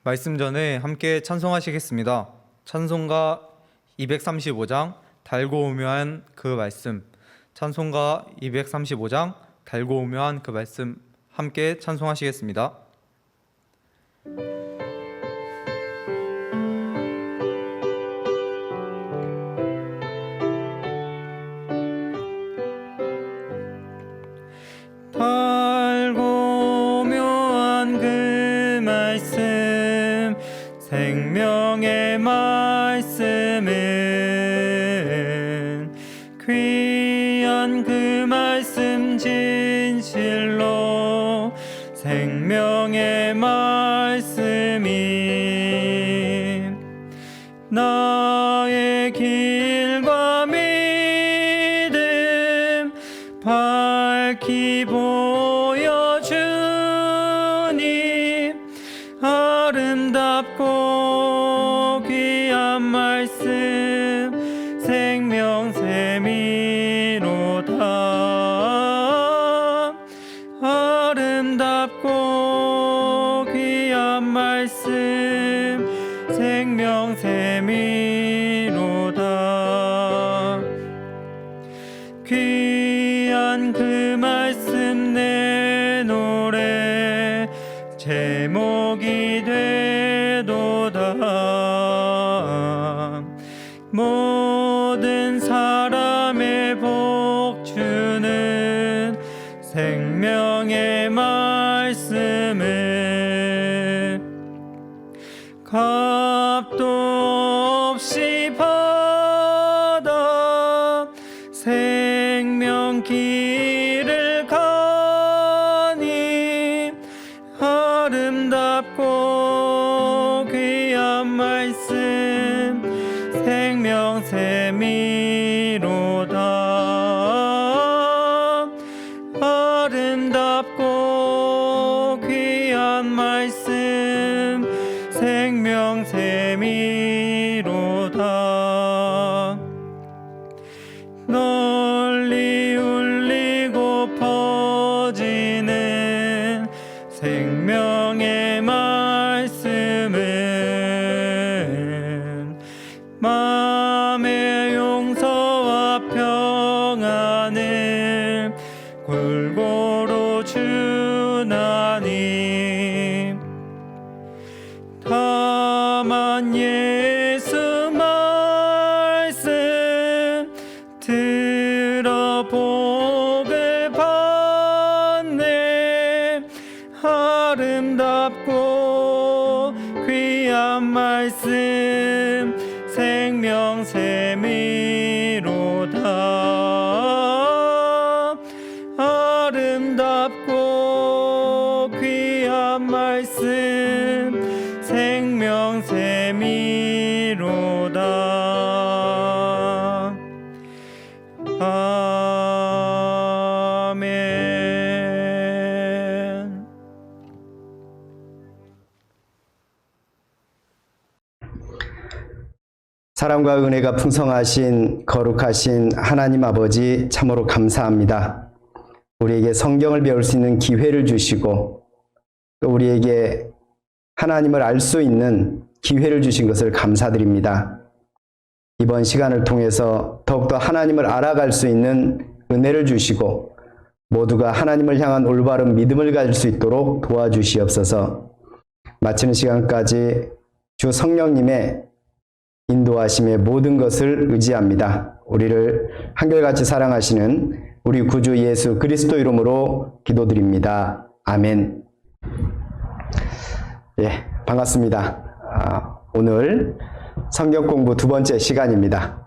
말씀 전에 함께 찬송하시겠습니다. 찬송가 235장 달고 오묘한 그 말씀. 찬송가 235장 달고 오묘한 그 말씀 함께 찬송하시겠습니다. 달고 오묘한 그 말씀, 생명의 말씀은 귀한 그 말씀 진실로 생명의 말씀이 나의 길과 믿음 밝히 보여주니 아름답고 귀한 말씀 생명샘이로다. 아름답고 귀한 말씀 생명샘이로다. 귀한 그 말씀 내 노래 제목이 되도다. 모든 사람의 복 주는 생명의 말씀을 값도 없이 받아 생명 길을 가니 아름답고 귀한 말씀 생명샘이로다. 아름답고 귀한 말씀 생명샘이로다. 널리 울리고 퍼지는 생명의 말씀은 마음의 용서와 평안을 골고루 주나니 다만 예수 말씀 들어 복을 받네. 아름답고 귀한 말씀 생명샘이로다. 아름답고 귀한 말씀 생명샘이로다. 아멘. 사랑과 은혜가 풍성하신 거룩하신 하나님 아버지 참으로 감사합니다. 우리에게 성경을 배울 수 있는 기회를 주시고 또 우리에게 하나님을 알 수 있는 기회를 주신 것을 감사드립니다. 이번 시간을 통해서 더욱더 하나님을 알아갈 수 있는 은혜를 주시고 모두가 하나님을 향한 올바른 믿음을 가질 수 있도록 도와주시옵소서. 마치는 시간까지 주 성령님의 인도하심의 모든 것을 의지합니다. 우리를 한결같이 사랑하시는 우리 구주 예수 그리스도 이름으로 기도드립니다. 아멘. 예, 반갑습니다. 오늘 성경 공부 두 번째 시간입니다.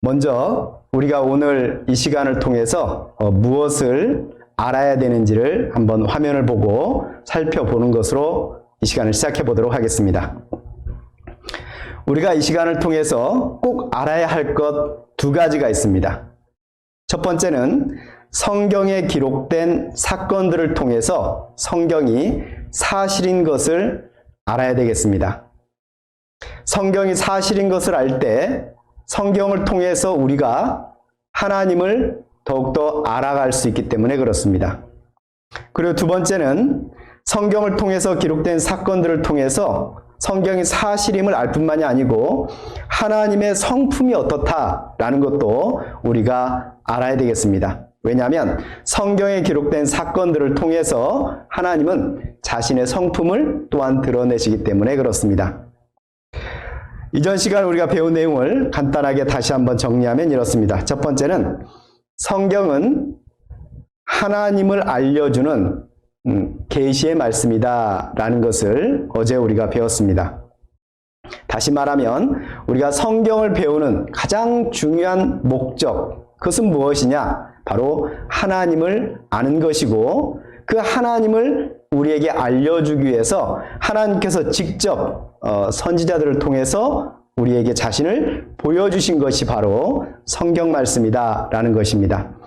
먼저 우리가 오늘 이 시간을 통해서 무엇을 알아야 되는지를 한번 화면을 보고 살펴보는 것으로 이 시간을 시작해 보도록 하겠습니다. 우리가 이 시간을 통해서 꼭 알아야 할 것 두 가지가 있습니다. 첫 번째는 성경에 기록된 사건들을 통해서 성경이 사실인 것을 알아야 되겠습니다. 성경이 사실인 것을 알 때 성경을 통해서 우리가 하나님을 더욱더 알아갈 수 있기 때문에 그렇습니다. 그리고 두 번째는 성경을 통해서 기록된 사건들을 통해서 성경이 사실임을 알 뿐만이 아니고 하나님의 성품이 어떻다라는 것도 우리가 알아야 되겠습니다. 왜냐하면 성경에 기록된 사건들을 통해서 하나님은 자신의 성품을 또한 드러내시기 때문에 그렇습니다. 이전 시간 우리가 배운 내용을 간단하게 다시 한번 정리하면 이렇습니다. 첫 번째는 성경은 하나님을 알려주는 계시의 말씀이다 라는 것을 어제 우리가 배웠습니다. 다시 말하면 우리가 성경을 배우는 가장 중요한 목적, 그것은 무엇이냐? 바로 하나님을 아는 것이고 그 하나님을 우리에게 알려주기 위해서 하나님께서 직접 선지자들을 통해서 우리에게 자신을 보여주신 것이 바로 성경 말씀이다 라는 것입니다.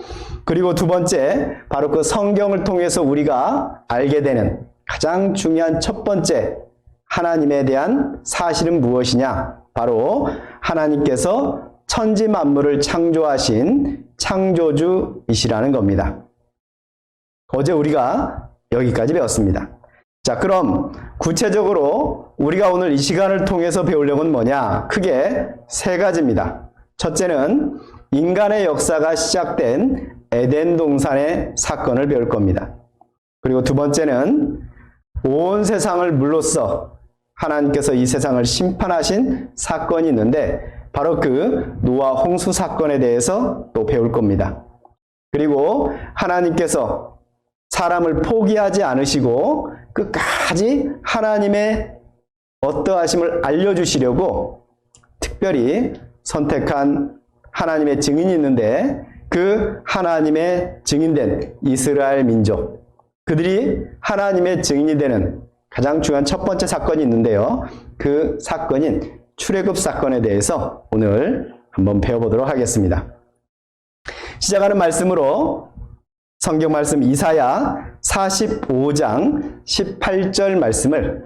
그리고 두 번째, 바로 그 성경을 통해서 우리가 알게 되는 가장 중요한 첫 번째 하나님에 대한 사실은 무엇이냐? 바로 하나님께서 천지 만물을 창조하신 창조주이시라는 겁니다. 어제 우리가 여기까지 배웠습니다. 자, 그럼 구체적으로 우리가 오늘 이 시간을 통해서 배우려는 뭐냐? 크게 세 가지입니다. 첫째는 인간의 역사가 시작된 에덴 동산의 사건을 배울 겁니다. 그리고 두 번째는 온 세상을 물로써 하나님께서 이 세상을 심판하신 사건이 있는데 바로 그 노아 홍수 사건에 대해서 또 배울 겁니다. 그리고 하나님께서 사람을 포기하지 않으시고 끝까지 하나님의 어떠하심을 알려주시려고 특별히 선택한 하나님의 증인이 있는데 그 하나님의 증인된 이스라엘 민족, 그들이 하나님의 증인이 되는 가장 중요한 첫 번째 사건이 있는데요. 그 사건인 출애굽 사건에 대해서 오늘 한번 배워보도록 하겠습니다. 시작하는 말씀으로 성경 말씀 이사야 45장 18절 말씀을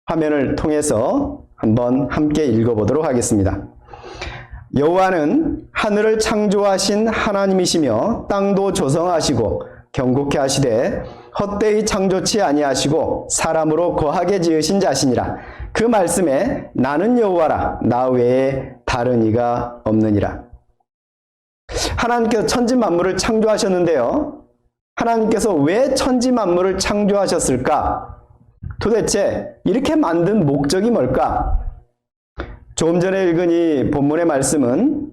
화면을 통해서 한번 함께 읽어보도록 하겠습니다. 여호와는 하늘을 창조하신 하나님이시며 땅도 조성하시고 경고케 하시되 헛되이 창조치 아니하시고 사람으로 거하게 지으신 자시니라. 그 말씀에 나는 여호와라 나 외에 다른 이가 없느니라. 하나님께서 천지 만물을 창조하셨는데요. 하나님께서 왜 천지 만물을 창조하셨을까? 도대체 이렇게 만든 목적이 뭘까? 조금 전에 읽은 이 본문의 말씀은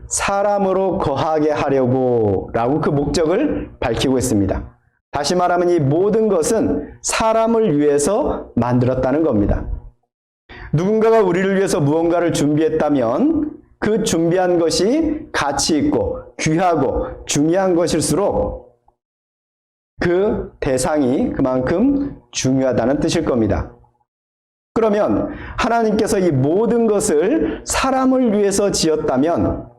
사람으로 거하게 하려고 라고 그 목적을 밝히고 있습니다. 다시 말하면 이 모든 것은 사람을 위해서 만들었다는 겁니다. 누군가가 우리를 위해서 무언가를 준비했다면 그 준비한 것이 가치 있고 귀하고 중요한 것일수록 그 대상이 그만큼 중요하다는 뜻일 겁니다. 그러면 하나님께서 이 모든 것을 사람을 위해서 지었다면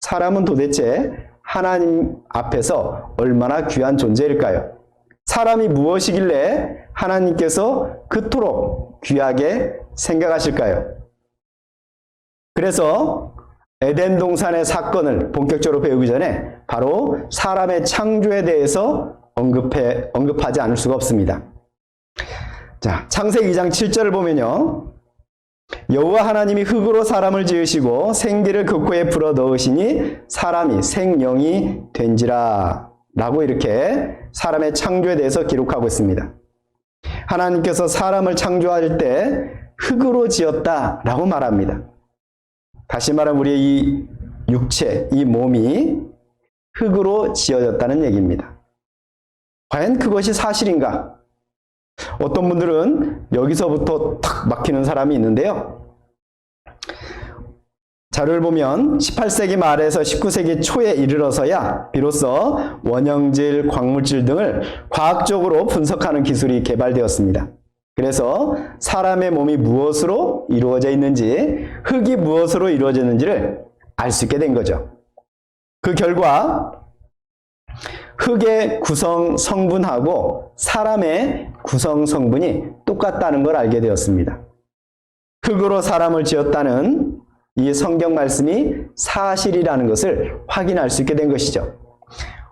사람은 도대체 하나님 앞에서 얼마나 귀한 존재일까요? 사람이 무엇이길래 하나님께서 그토록 귀하게 생각하실까요? 그래서 에덴 동산의 사건을 본격적으로 배우기 전에 바로 사람의 창조에 대해서 언급하지 않을 수가 없습니다. 자, 창세기 2장 7절을 보면요. 여호와 하나님이 흙으로 사람을 지으시고 생기를 그 코에 불어 넣으시니 사람이 생명이 된지라 라고 이렇게 사람의 창조에 대해서 기록하고 있습니다. 하나님께서 사람을 창조할 때 흙으로 지었다 라고 말합니다. 다시 말하면 우리의 이 육체, 이 몸이 흙으로 지어졌다는 얘기입니다. 과연 그것이 사실인가? 어떤 분들은 여기서부터 탁 막히는 사람이 있는데요. 자료를 보면 18세기 말에서 19세기 초에 이르러서야 비로소 원형질, 광물질 등을 과학적으로 분석하는 기술이 개발되었습니다. 그래서 사람의 몸이 무엇으로 이루어져 있는지, 흙이 무엇으로 이루어져 있는지를 알 수 있게 된 거죠. 그 결과 흙의 구성 성분하고 사람의 구성 성분이 똑같다는 걸 알게 되었습니다. 흙으로 사람을 지었다는 이 성경 말씀이 사실이라는 것을 확인할 수 있게 된 것이죠.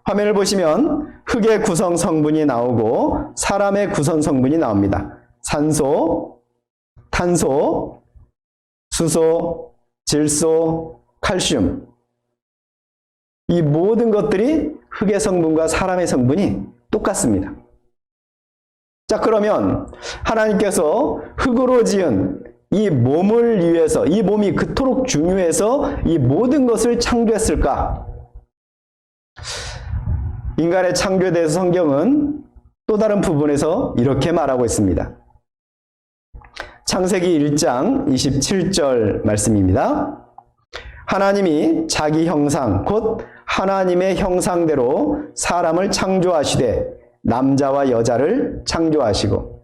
화면을 보시면 흙의 구성 성분이 나오고 사람의 구성 성분이 나옵니다. 산소, 탄소, 수소, 질소, 칼슘. 이 모든 것들이 흙의 성분과 사람의 성분이 똑같습니다. 자, 그러면 하나님께서 흙으로 지은 이 몸을 위해서, 이 몸이 그토록 중요해서 이 모든 것을 창조했을까? 인간의 창조에 대해서 성경은 또 다른 부분에서 이렇게 말하고 있습니다. 창세기 1장 27절 말씀입니다. 하나님이 자기 형상, 곧 하나님의 형상대로 사람을 창조하시되 남자와 여자를 창조하시고,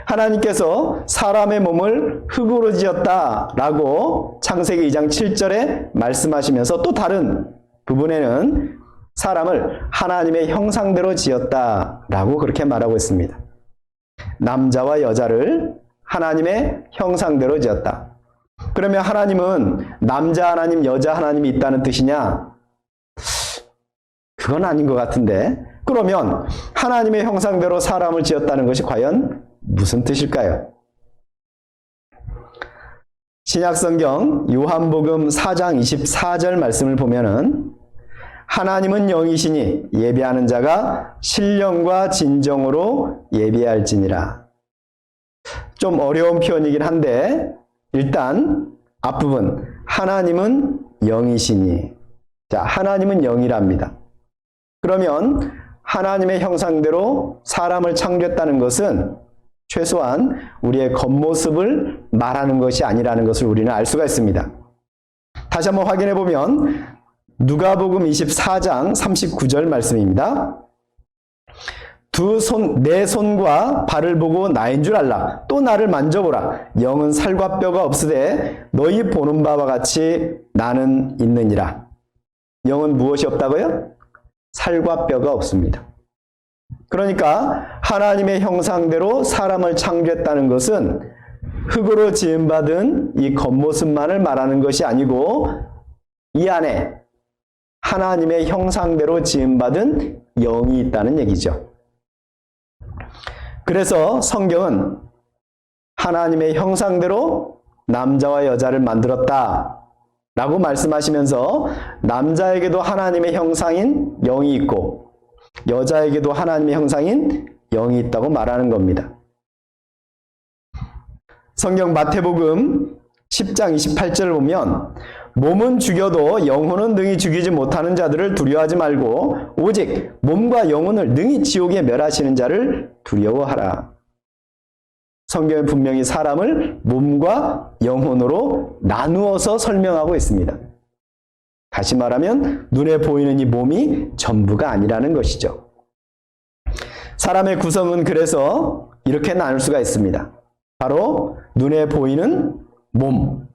하나님께서 사람의 몸을 흙으로 지었다라고 창세기 2장 7절에 말씀하시면서 또 다른 부분에는 사람을 하나님의 형상대로 지었다라고 그렇게 말하고 있습니다. 남자와 여자를 하나님의 형상대로 지었다. 그러면 하나님은 남자 하나님, 여자 하나님이 있다는 뜻이냐? 그건 아닌 것 같은데, 그러면 하나님의 형상대로 사람을 지었다는 것이 과연 무슨 뜻일까요? 신약성경 요한복음 4장 24절 말씀을 보면은 하나님은 영이시니 예배하는 자가 신령과 진정으로 예배할지니라. 좀 어려운 표현이긴 한데 일단 앞부분 하나님은 영이시니, 자, 하나님은 영이랍니다. 그러면 하나님의 형상대로 사람을 창조했다는 것은 최소한 우리의 겉모습을 말하는 것이 아니라는 것을 우리는 알 수가 있습니다. 다시 한번 확인해 보면 누가복음 24장 39절 말씀입니다. 내 손과 발을 보고 나인 줄 알라. 또 나를 만져보라. 영은 살과 뼈가 없으되 너희 보는 바와 같이 나는 있느니라. 영은 무엇이 없다고요? 살과 뼈가 없습니다. 그러니까 하나님의 형상대로 사람을 창조했다는 것은 흙으로 지음받은 이 겉모습만을 말하는 것이 아니고 이 안에 하나님의 형상대로 지음받은 영이 있다는 얘기죠. 그래서 성경은 하나님의 형상대로 남자와 여자를 만들었다 라고 말씀하시면서 남자에게도 하나님의 형상인 영이 있고 여자에게도 하나님의 형상인 영이 있다고 말하는 겁니다. 성경 마태복음 10장 28절을 보면 몸은 죽여도 영혼은 능히 죽이지 못하는 자들을 두려워하지 말고 오직 몸과 영혼을 능히 지옥에 멸하시는 자를 두려워하라. 성경은 분명히 사람을 몸과 영혼으로 나누어서 설명하고 있습니다. 다시 말하면 눈에 보이는 이 몸이 전부가 아니라는 것이죠. 사람의 구성은 그래서 이렇게 나눌 수가 있습니다. 바로 눈에 보이는 몸,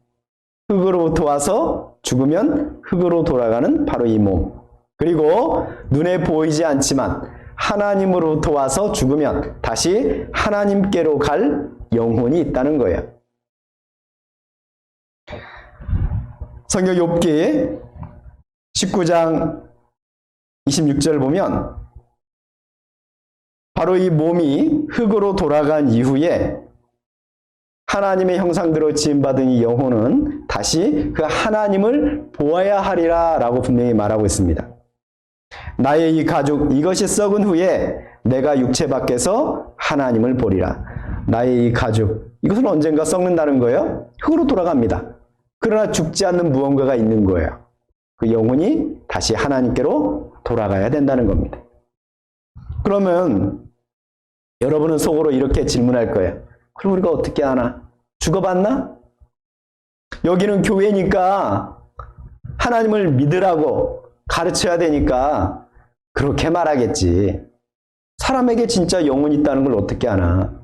흙으로부터 와서 죽으면 흙으로 돌아가는 바로 이 몸, 그리고 눈에 보이지 않지만 하나님으로부터 와서 죽으면 다시 하나님께로 갈 영혼이 있다는 거예요. 성경 욥기 19장 26절을 보면 바로 이 몸이 흙으로 돌아간 이후에 하나님의 형상대로 지음받은 이 영혼은 다시 그 하나님을 보아야 하리라 라고 분명히 말하고 있습니다. 나의 이 가죽 이것이 썩은 후에 내가 육체 밖에서 하나님을 보리라. 나의 이 가죽 이것은 언젠가 썩는다는 거예요. 흙으로 돌아갑니다. 그러나 죽지 않는 무언가가 있는 거예요. 그 영혼이 다시 하나님께로 돌아가야 된다는 겁니다. 그러면 여러분은 속으로 이렇게 질문할 거예요. 그럼 우리가 어떻게 하나? 죽어봤나? 여기는 교회니까 하나님을 믿으라고 가르쳐야 되니까 그렇게 말하겠지. 사람에게 진짜 영혼이 있다는 걸 어떻게 아나?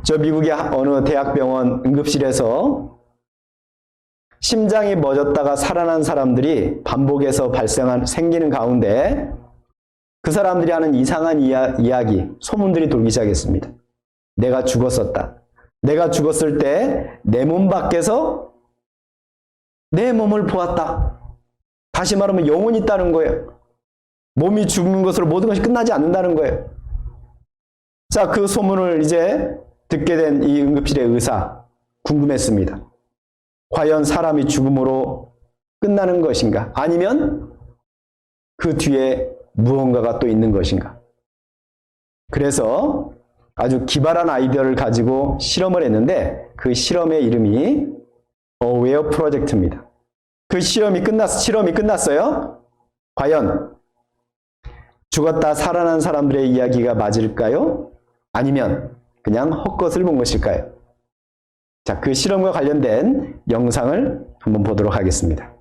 저 미국의 어느 대학병원 응급실에서 심장이 멎었다가 살아난 사람들이 반복해서 생기는 가운데 그 사람들이 하는 이상한 이야기, 소문들이 돌기 시작했습니다. 내가 죽었었다. 내가 죽었을 때 내 몸 밖에서 내 몸을 보았다. 다시 말하면 영혼이 있다는 거예요. 몸이 죽는 것으로 모든 것이 끝나지 않는다는 거예요. 자, 그 소문을 이제 듣게 된 이 응급실의 의사, 궁금했습니다. 과연 사람이 죽음으로 끝나는 것인가? 아니면 그 뒤에 무언가가 또 있는 것인가? 그래서 아주 기발한 아이디어를 가지고 실험을 했는데 그 실험의 이름이 어웨어 프로젝트입니다. 그 실험이 끝났어요. 과연 죽었다 살아난 사람들의 이야기가 맞을까요? 아니면 그냥 헛것을 본 것일까요? 자, 그 실험과 관련된 영상을 한번 보도록 하겠습니다.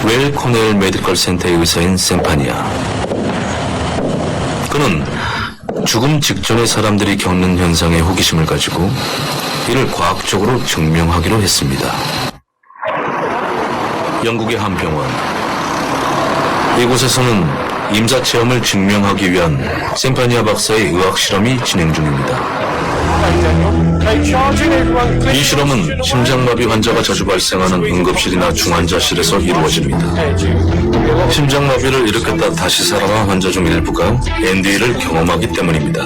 웰 코넬 메디컬 센터의 의사인 샘파니아. 그는 죽음 직전의 사람들이 겪는 현상에 호기심을 가지고 이를 과학적으로 증명하기로 했습니다. 영국의 한 병원. 이곳에서는 임사 체험을 증명하기 위한 샘파니아 박사의 의학 실험이 진행 중입니다. 이 실험은 심장마비 환자가 자주 발생하는 응급실이나 중환자실에서 이루어집니다. 심장마비를 일으켰다 다시 살아난 환자 중 일부가 NDE를 경험하기 때문입니다.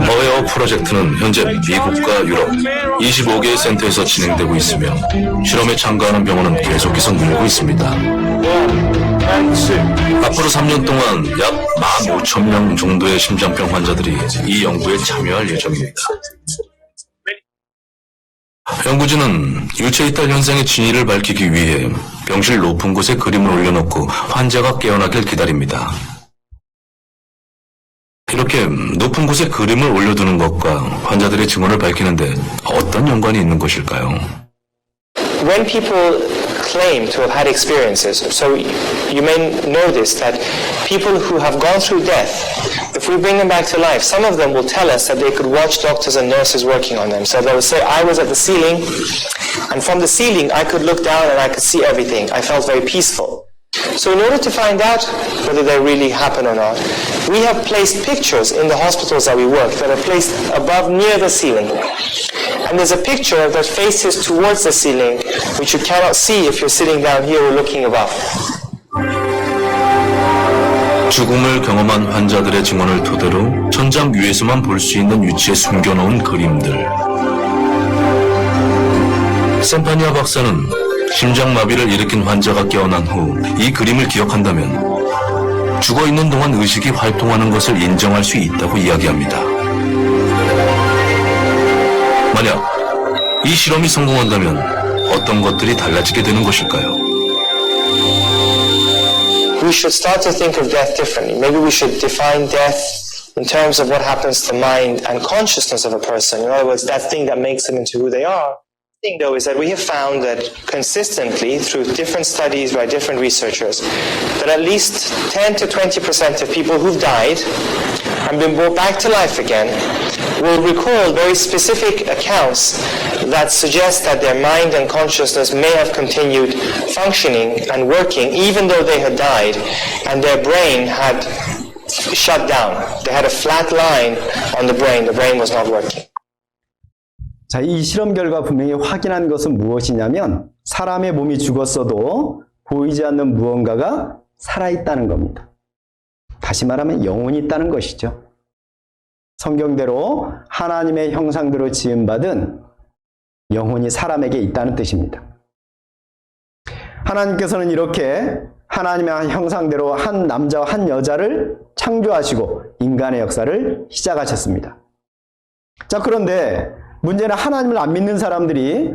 어웨어 프로젝트는 현재 미국과 유럽 25개의 센터에서 진행되고 있으며 실험에 참가하는 병원은 계속해서 늘고 있습니다. 앞으로 3년 동안 약 15,000명 정도의 심장병 환자들이 이 연구에 참여할 예정입니다. 연구진은 유체이탈 현상의 진위를 밝히기 위해 병실 높은 곳에 그림을 올려놓고 환자가 깨어나길 기다립니다. 이렇게 높은 곳에 그림을 올려두는 것과 환자들의 증언을 밝히는데 어떤 연관이 있는 것일까요? When people claim to have had experiences, so you may know this, that people who have gone through death, if we bring them back to life, some of them will tell us that they could watch doctors and nurses working on them. So they will say, I was at the ceiling, and from the ceiling I could look down and I could see everything. I felt very peaceful. So in order to find out whether they really happen or not, we have placed pictures in the hospitals that we work that are placed above near the ceiling. And there's a picture that faces towards the ceiling, which you cannot see if you're sitting down here or looking above. 죽음을 경험한 환자들의 증언을 토대로 천장 위에서만 볼 수 있는 위치에 숨겨놓은 그림들. 샘파니아 박사는 심장마비를 일으킨 환자가 깨어난 후 이 그림을 기억한다면 죽어있는 동안 의식이 활동하는 것을 인정할 수 있다고 이야기합니다. 만약 이 실험이 성공한다면 어떤 것들이 달라지게 되는 것일까요? We should start to think of death differently. Maybe we should define death in terms of what happens to the mind and consciousness of a person. In other words, that thing that makes them into who they are. The thing, though, is that we have found that consistently through different studies by different researchers that at least 10 to 20% of people who've died and been brought back to life again will recall very specific accounts that suggest that their mind and consciousness may have continued functioning and working even though they had died and their brain had shut down. They had a flat line on the brain was not working. 자, 이 실험 결과 분명히 확인한 것은 무엇이냐면 사람의 몸이 죽었어도 보이지 않는 무언가가 살아있다는 겁니다. 다시 말하면 영혼이 있다는 것이죠. 성경대로 하나님의 형상대로 지음받은 영혼이 사람에게 있다는 뜻입니다. 하나님께서는 이렇게 하나님의 형상대로 한 남자와 한 여자를 창조하시고 인간의 역사를 시작하셨습니다. 자, 그런데 문제는 하나님을 안 믿는 사람들이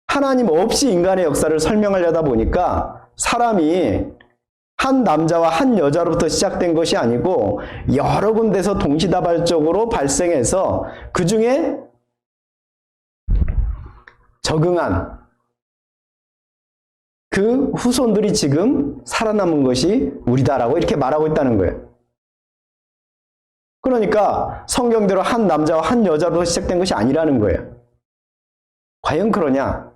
하나님 없이 인간의 역사를 설명하려다 보니까 사람이 한 남자와 한 여자로부터 시작된 것이 아니고 여러 군데서 동시다발적으로 발생해서 그 중에 적응한 그 후손들이 지금 살아남은 것이 우리다라고 이렇게 말하고 있다는 거예요. 그러니까 성경대로 한 남자와 한 여자로 시작된 것이 아니라는 거예요. 과연 그러냐?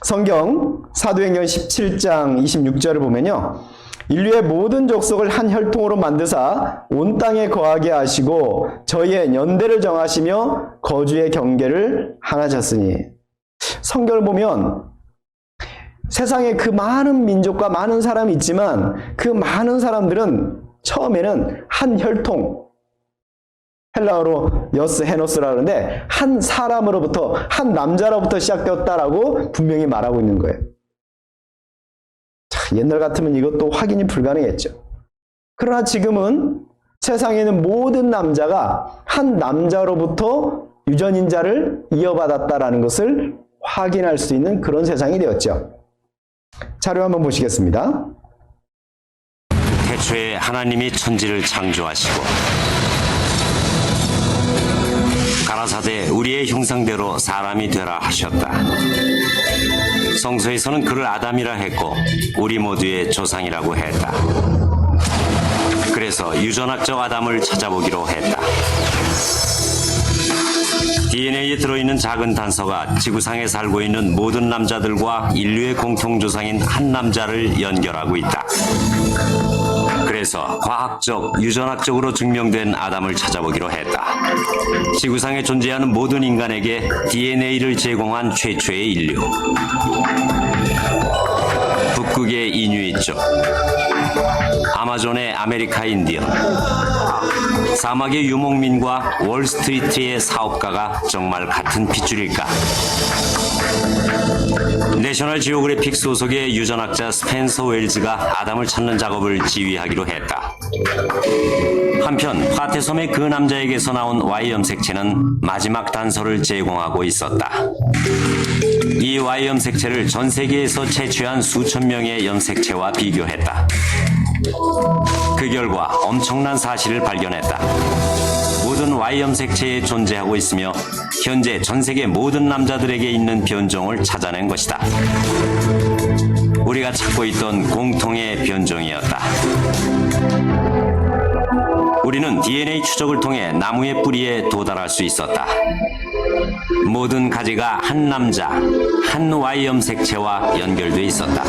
성경 사도행전 17장 26절을 보면요. 인류의 모든 족속을 한 혈통으로 만드사 온 땅에 거하게 하시고 저희의 연대를 정하시며 거주의 경계를 하나셨으니. 성경을 보면 세상에 그 많은 민족과 많은 사람이 있지만 그 많은 사람들은 처음에는 한 혈통, 헬라어로 여스 헤노스라 그러는데 한 사람으로부터, 한 남자로부터 시작되었다라고 분명히 말하고 있는 거예요. 자, 옛날 같으면 이것도 확인이 불가능했죠. 그러나 지금은 세상에 있는 모든 남자가 한 남자로부터 유전인자를 이어받았다라는 것을 확인할 수 있는 그런 세상이 되었죠. 자료 한번 보시겠습니다. 태초에 하나님이 천지를 창조하시고 가라사대 우리의 형상대로 사람이 되라 하셨다. 성서에서는 그를 아담이라 했고 우리 모두의 조상이라고 했다. 그래서 유전학적 아담을 찾아보기로 했다. DNA에 들어있는 작은 단서가 지구상에 살고 있는 모든 남자들과 인류의 공통조상인 한 남자를 연결하고 있다. 그래서 과학적, 유전학적으로 증명된 아담을 찾아보기로 했다. 지구상에 존재하는 모든 인간에게 DNA를 제공한 최초의 인류. 북극의 이누이족, 아마존의 아메리카 인디언, 사막의 유목민과 월스트리트의 사업가가 정말 같은 핏줄일까? 내셔널 지오그래픽 소속의 유전학자 스펜서 웰즈가 아담을 찾는 작업을 지휘하기로 했다. 한편 화태섬의 그 남자에게서 나온 Y 염색체는 마지막 단서를 제공하고 있었다. 이 Y 염색체를 전 세계에서 채취한 수천 명의 염색체와 비교했다. 그 결과 엄청난 사실을 발견했다. 모든 Y 염색체에 존재하고 있으며 현재 전 세계 모든 남자들에게 있는 변종을 찾아낸 것이다. 우리가 찾고 있던 공통의 변종이었다. 우리는 DNA 추적을 통해 나무의 뿌리에 도달할 수 있었다. 모든 가지가 한 남자, 한 Y 염색체와 연결돼 있었다.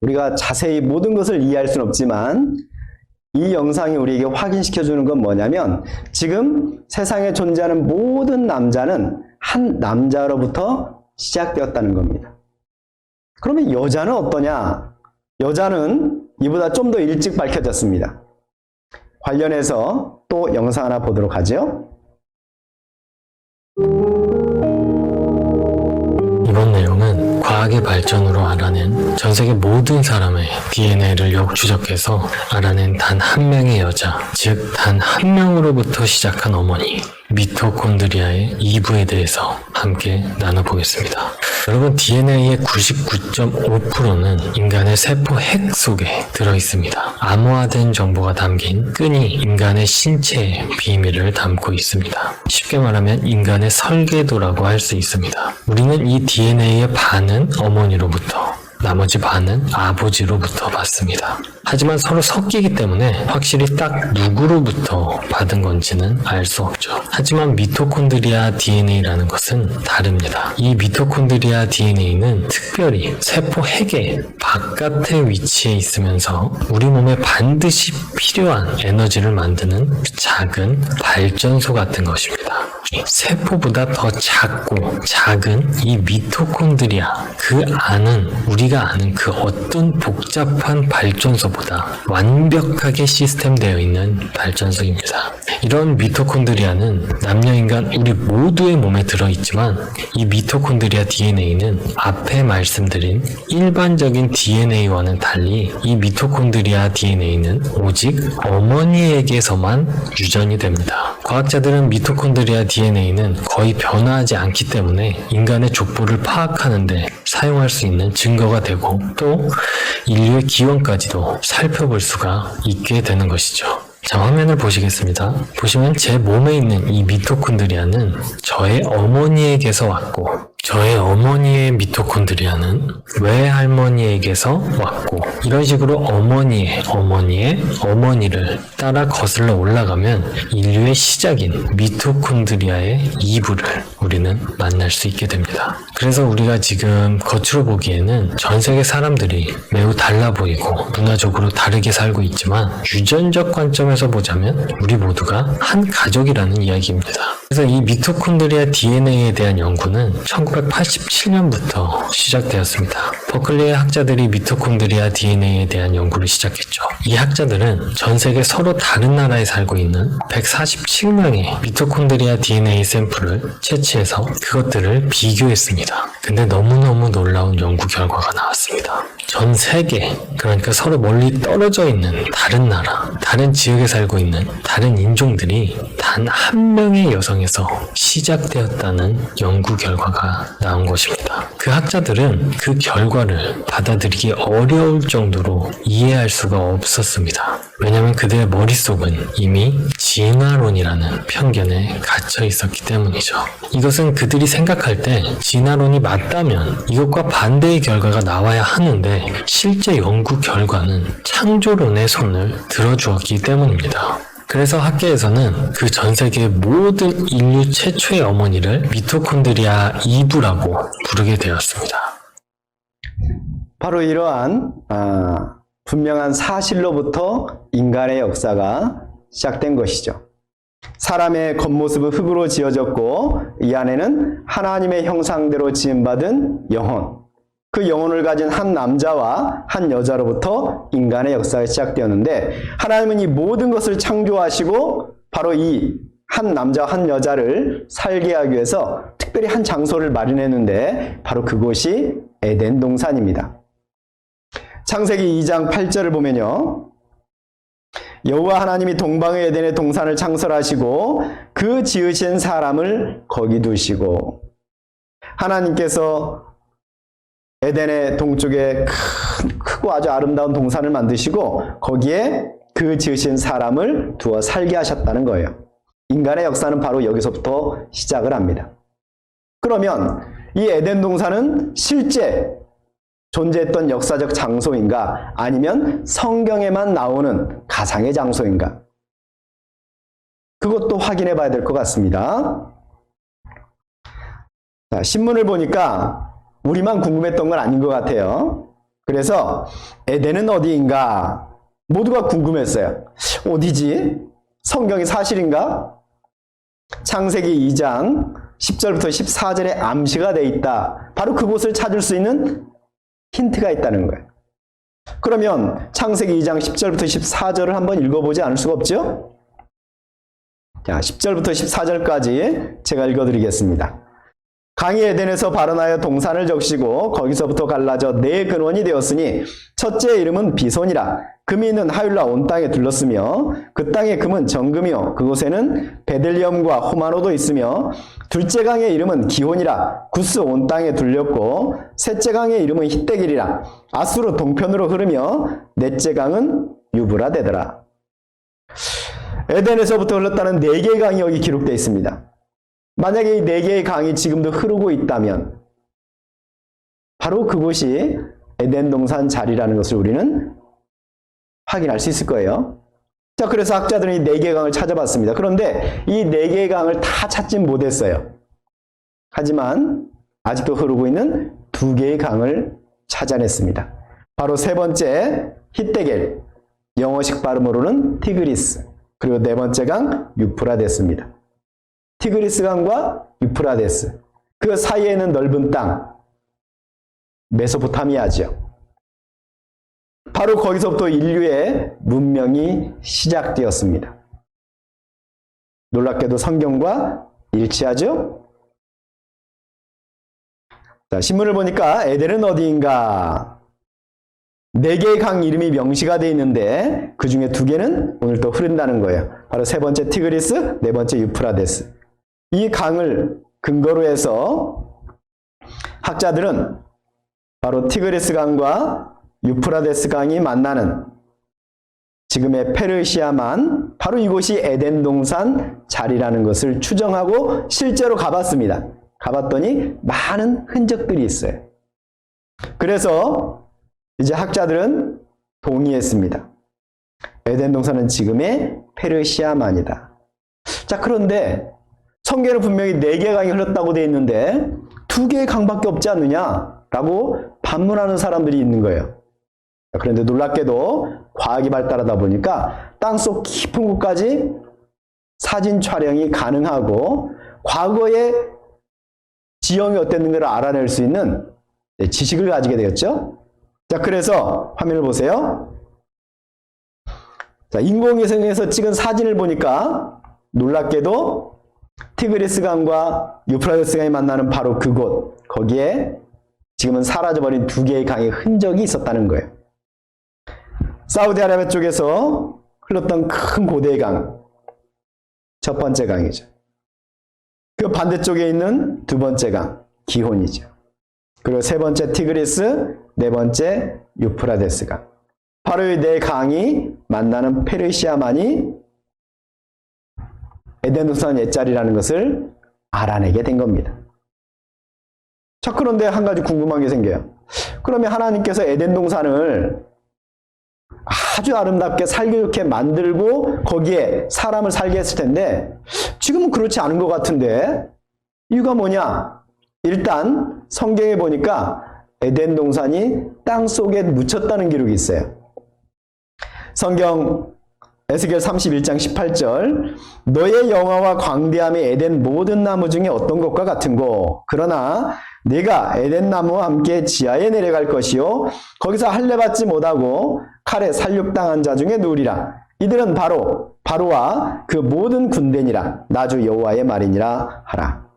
우리가 자세히 모든 것을 이해할 수는 없지만 이 영상이 우리에게 확인시켜주는 건 뭐냐면 지금 세상에 존재하는 모든 남자는 한 남자로부터 시작되었다는 겁니다. 그러면 여자는 어떠냐? 여자는 이보다 좀 더 일찍 밝혀졌습니다. 관련해서 또 영상 하나 보도록 하죠. 이번 내용은 과학의 발전으로 알아낸 전 세계 모든 사람의 DNA를 역추적해서 알아낸 단 한 명의 여자, 즉 단 한 명으로부터 시작한 어머니, 미토콘드리아의 2부에 대해서 함께 나눠보겠습니다. 여러분, DNA의 99.5%는 인간의 세포 핵 속에 들어있습니다. 암호화된 정보가 담긴 끈이 인간의 신체의 비밀을 담고 있습니다. 쉽게 말하면 인간의 설계도라고 할 수 있습니다. 우리는 이 DNA의 반은 어머니로부터, 나머지 반은 아버지로부터 받습니다. 하지만 서로 섞이기 때문에 확실히 딱 누구로부터 받은 건지는 알 수 없죠. 하지만 미토콘드리아 DNA라는 것은 다릅니다. 이 미토콘드리아 DNA는 특별히 세포 핵의 바깥에 위치해 있으면서 우리 몸에 반드시 필요한 에너지를 만드는 작은 발전소 같은 것입니다. 세포보다 더 작고 작은 이 미토콘드리아, 그 안은 우리가 아는 그 어떤 복잡한 발전소보다 완벽하게 시스템되어 있는 발전소입니다. 이런 미토콘드리아는 남녀인간 우리 모두의 몸에 들어있지만 이 미토콘드리아 DNA는 앞에 말씀드린 일반적인 DNA와는 달리 이 미토콘드리아 DNA는 오직 어머니에게서만 유전이 됩니다. 과학자들은 미토콘드리아 DNA는 거의 변화하지 않기 때문에 인간의 족보를 파악하는데 사용할 수 있는 증거가 되고 또 인류의 기원까지도 살펴볼 수가 있게 되는 것이죠. 자, 화면을 보시겠습니다. 보시면 제 몸에 있는 이 미토콘드리아는 저의 어머니에게서 왔고 저의 어머니의 미토콘드리아는 외할머니에게서 왔고, 이런 식으로 어머니의 어머니를 따라 거슬러 올라가면 인류의 시작인 미토콘드리아의 이부를 우리는 만날 수 있게 됩니다. 그래서 우리가 지금 겉으로 보기에는 전 세계 사람들이 매우 달라 보이고 문화적으로 다르게 살고 있지만 유전적 관점에서 보자면 우리 모두가 한 가족이라는 이야기입니다. 그래서 이 미토콘드리아 DNA에 대한 연구는 1987년부터 시작되었습니다. 버클리의 학자들이 미토콘드리아 DNA에 대한 연구를 시작했죠. 이 학자들은 전 세계 서로 다른 나라에 살고 있는 147명의 미토콘드리아 DNA 샘플을 채취해서 그것들을 비교했습니다. 근데 너무너무 놀라운 연구 결과가 나왔습니다. 전 세계, 그러니까 서로 멀리 떨어져 있는 다른 나라, 다른 지역에 살고 있는 다른 인종들이 단 한 명의 여성에서 시작되었다는 연구 결과가 나온 것입니다. 그 학자들은 그 결과를 받아들이기 어려울 정도로 이해할 수가 없었습니다. 왜냐하면 그들의 머릿속은 이미 진화론이라는 편견에 갇혀 있었기 때문이죠. 이것은 그들이 생각할 때 진화론이 맞다면 이것과 반대의 결과가 나와야 하는데 실제 연구 결과는 창조론의 손을 들어주었기 때문입니다. 그래서 학계에서는 그 전 세계 모든 인류 최초의 어머니를 미토콘드리아 이부라고 부르게 되었습니다. 바로 이러한 분명한 사실로부터 인간의 역사가 시작된 것이죠. 사람의 겉모습은 흙으로 지어졌고 이 안에는 하나님의 형상대로 지음받은 영혼, 그 영혼을 가진 한 남자와 한 여자로부터 인간의 역사가 시작되었는데 하나님은 이 모든 것을 창조하시고 바로 이 한 남자와 한 여자를 살게 하기 위해서 특별히 한 장소를 마련했는데 바로 그곳이 에덴 동산입니다. 창세기 2장 8절을 보면요. 여호와 하나님이 동방의 에덴의 동산을 창설하시고 그 지으신 사람을 거기 두시고, 하나님께서 에덴의 동쪽에 크고 아주 아름다운 동산을 만드시고 거기에 그 지으신 사람을 두어 살게 하셨다는 거예요. 인간의 역사는 바로 여기서부터 시작을 합니다. 그러면 이 에덴 동산은 실제 존재했던 역사적 장소인가, 아니면 성경에만 나오는 가상의 장소인가? 그것도 확인해 봐야 될 것 같습니다. 자, 신문을 보니까 우리만 궁금했던 건 아닌 것 같아요. 그래서 에덴은 어디인가 모두가 궁금했어요. 어디지? 성경이 사실인가? 창세기 2장 10절부터 14절에 암시가 되어 있다. 바로 그곳을 찾을 수 있는 힌트가 있다는 거예요. 그러면 창세기 2장 10절부터 14절을 한번 읽어보지 않을 수가 없죠? 자, 10절부터 14절까지 제가 읽어드리겠습니다. 강이 에덴에서 발원하여 동산을 적시고 거기서부터 갈라져 네 근원이 되었으니 첫째의 이름은 비손이라. 금이 있는 하율라 온 땅에 둘렀으며 그 땅의 금은 정금이요 그곳에는 베들리엄과 호마노도 있으며, 둘째 강의 이름은 기혼이라. 구스 온 땅에 둘렸고 셋째 강의 이름은 히데길이라. 아수르 동편으로 흐르며 넷째 강은 유브라 되더라. 에덴에서부터 흘렀다는 네 개의 강이 여기 기록되어 있습니다. 만약에 이 네 개의 강이 지금도 흐르고 있다면 바로 그곳이 에덴 동산 자리라는 것을 우리는 확인할 수 있을 거예요. 자, 그래서 학자들은 이 네 개의 강을 찾아봤습니다. 그런데 이 네 개의 강을 다 찾진 못했어요. 하지만 아직도 흐르고 있는 두 개의 강을 찾아냈습니다. 바로 세 번째 히데겔, 영어식 발음으로는 티그리스, 그리고 네 번째 강 유프라데스입니다. 티그리스 강과 유프라데스, 그 사이에는 넓은 땅, 메소포타미아죠. 바로 거기서부터 인류의 문명이 시작되었습니다. 놀랍게도 성경과 일치하죠? 자, 신문을 보니까 에덴은 어디인가? 네 개의 강 이름이 명시가 되어 있는데 그 중에 두 개는 오늘 또 흐른다는 거예요. 바로 세 번째 티그리스, 네 번째 유프라데스. 이 강을 근거로 해서 학자들은 바로 티그리스 강과 유프라데스 강이 만나는 지금의 페르시아만 바로 이곳이 에덴 동산 자리라는 것을 추정하고 실제로 가봤습니다. 가봤더니 많은 흔적들이 있어요. 그래서 이제 학자들은 동의했습니다. 에덴 동산은 지금의 페르시아만이다. 자, 그런데 성경에는 분명히 4개의 강이 흘렀다고 되어 있는데 2개의 강밖에 없지 않느냐라고 반문하는 사람들이 있는 거예요. 그런데 놀랍게도 과학이 발달하다 보니까 땅속 깊은 곳까지 사진 촬영이 가능하고 과거의 지형이 어땠는가를 알아낼 수 있는 지식을 가지게 되었죠. 자, 그래서 화면을 보세요. 자, 인공위성에서 찍은 사진을 보니까 놀랍게도 티그리스 강과 유프라테스 강이 만나는 바로 그곳, 거기에 지금은 사라져버린 2개의 강의 흔적이 있었다는 거예요. 사우디아라비아 쪽에서 흘렀던 큰 고대의 강, 첫 번째 강이죠. 그 반대쪽에 있는 2번째 강, 기혼이죠. 그리고 3번째 티그리스, 4번째 유프라테스 강. 바로 이 4강이 만나는 페르시아만이 에덴 동산 옛자리라는 것을 알아내게 된 겁니다. 자, 그런데 한 가지 궁금한 게 생겨요. 그러면 하나님께서 에덴 동산을 아주 아름답게 살기 좋게 만들고 거기에 사람을 살게 했을 텐데 지금은 그렇지 않은 것 같은데 이유가 뭐냐? 일단 성경에 보니까 에덴 동산이 땅 속에 묻혔다는 기록이 있어요. 성경 에스겔 31장 18절 너의 영화와 광대함이 에덴 모든 나무 중에 어떤 것과 같은고 그러나 네가 에덴 나무와 함께 지하에 내려갈 것이요 거기서 할례 받지 못하고 칼에 살육당한 자 중에 누우리라. 이들은 바로와 그 모든 군대니라. 나주 여호와의 말이니라 하라.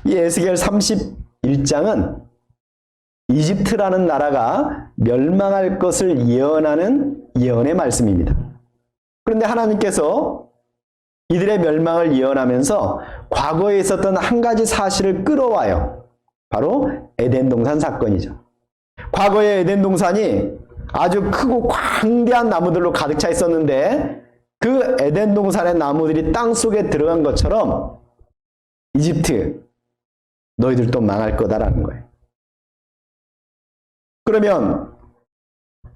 이 에스겔 31장은 이집트라는 나라가 멸망할 것을 예언하는 예언의 말씀입니다. 그런데 하나님께서 이들의 멸망을 예언하면서 과거에 있었던 한 가지 사실을 끌어와요. 바로 에덴 동산 사건이죠. 과거에 에덴 동산이 아주 크고 광대한 나무들로 가득 차 있었는데 그 에덴 동산의 나무들이 땅 속에 들어간 것처럼 이집트 너희들도 망할 거다라는 거예요. 그러면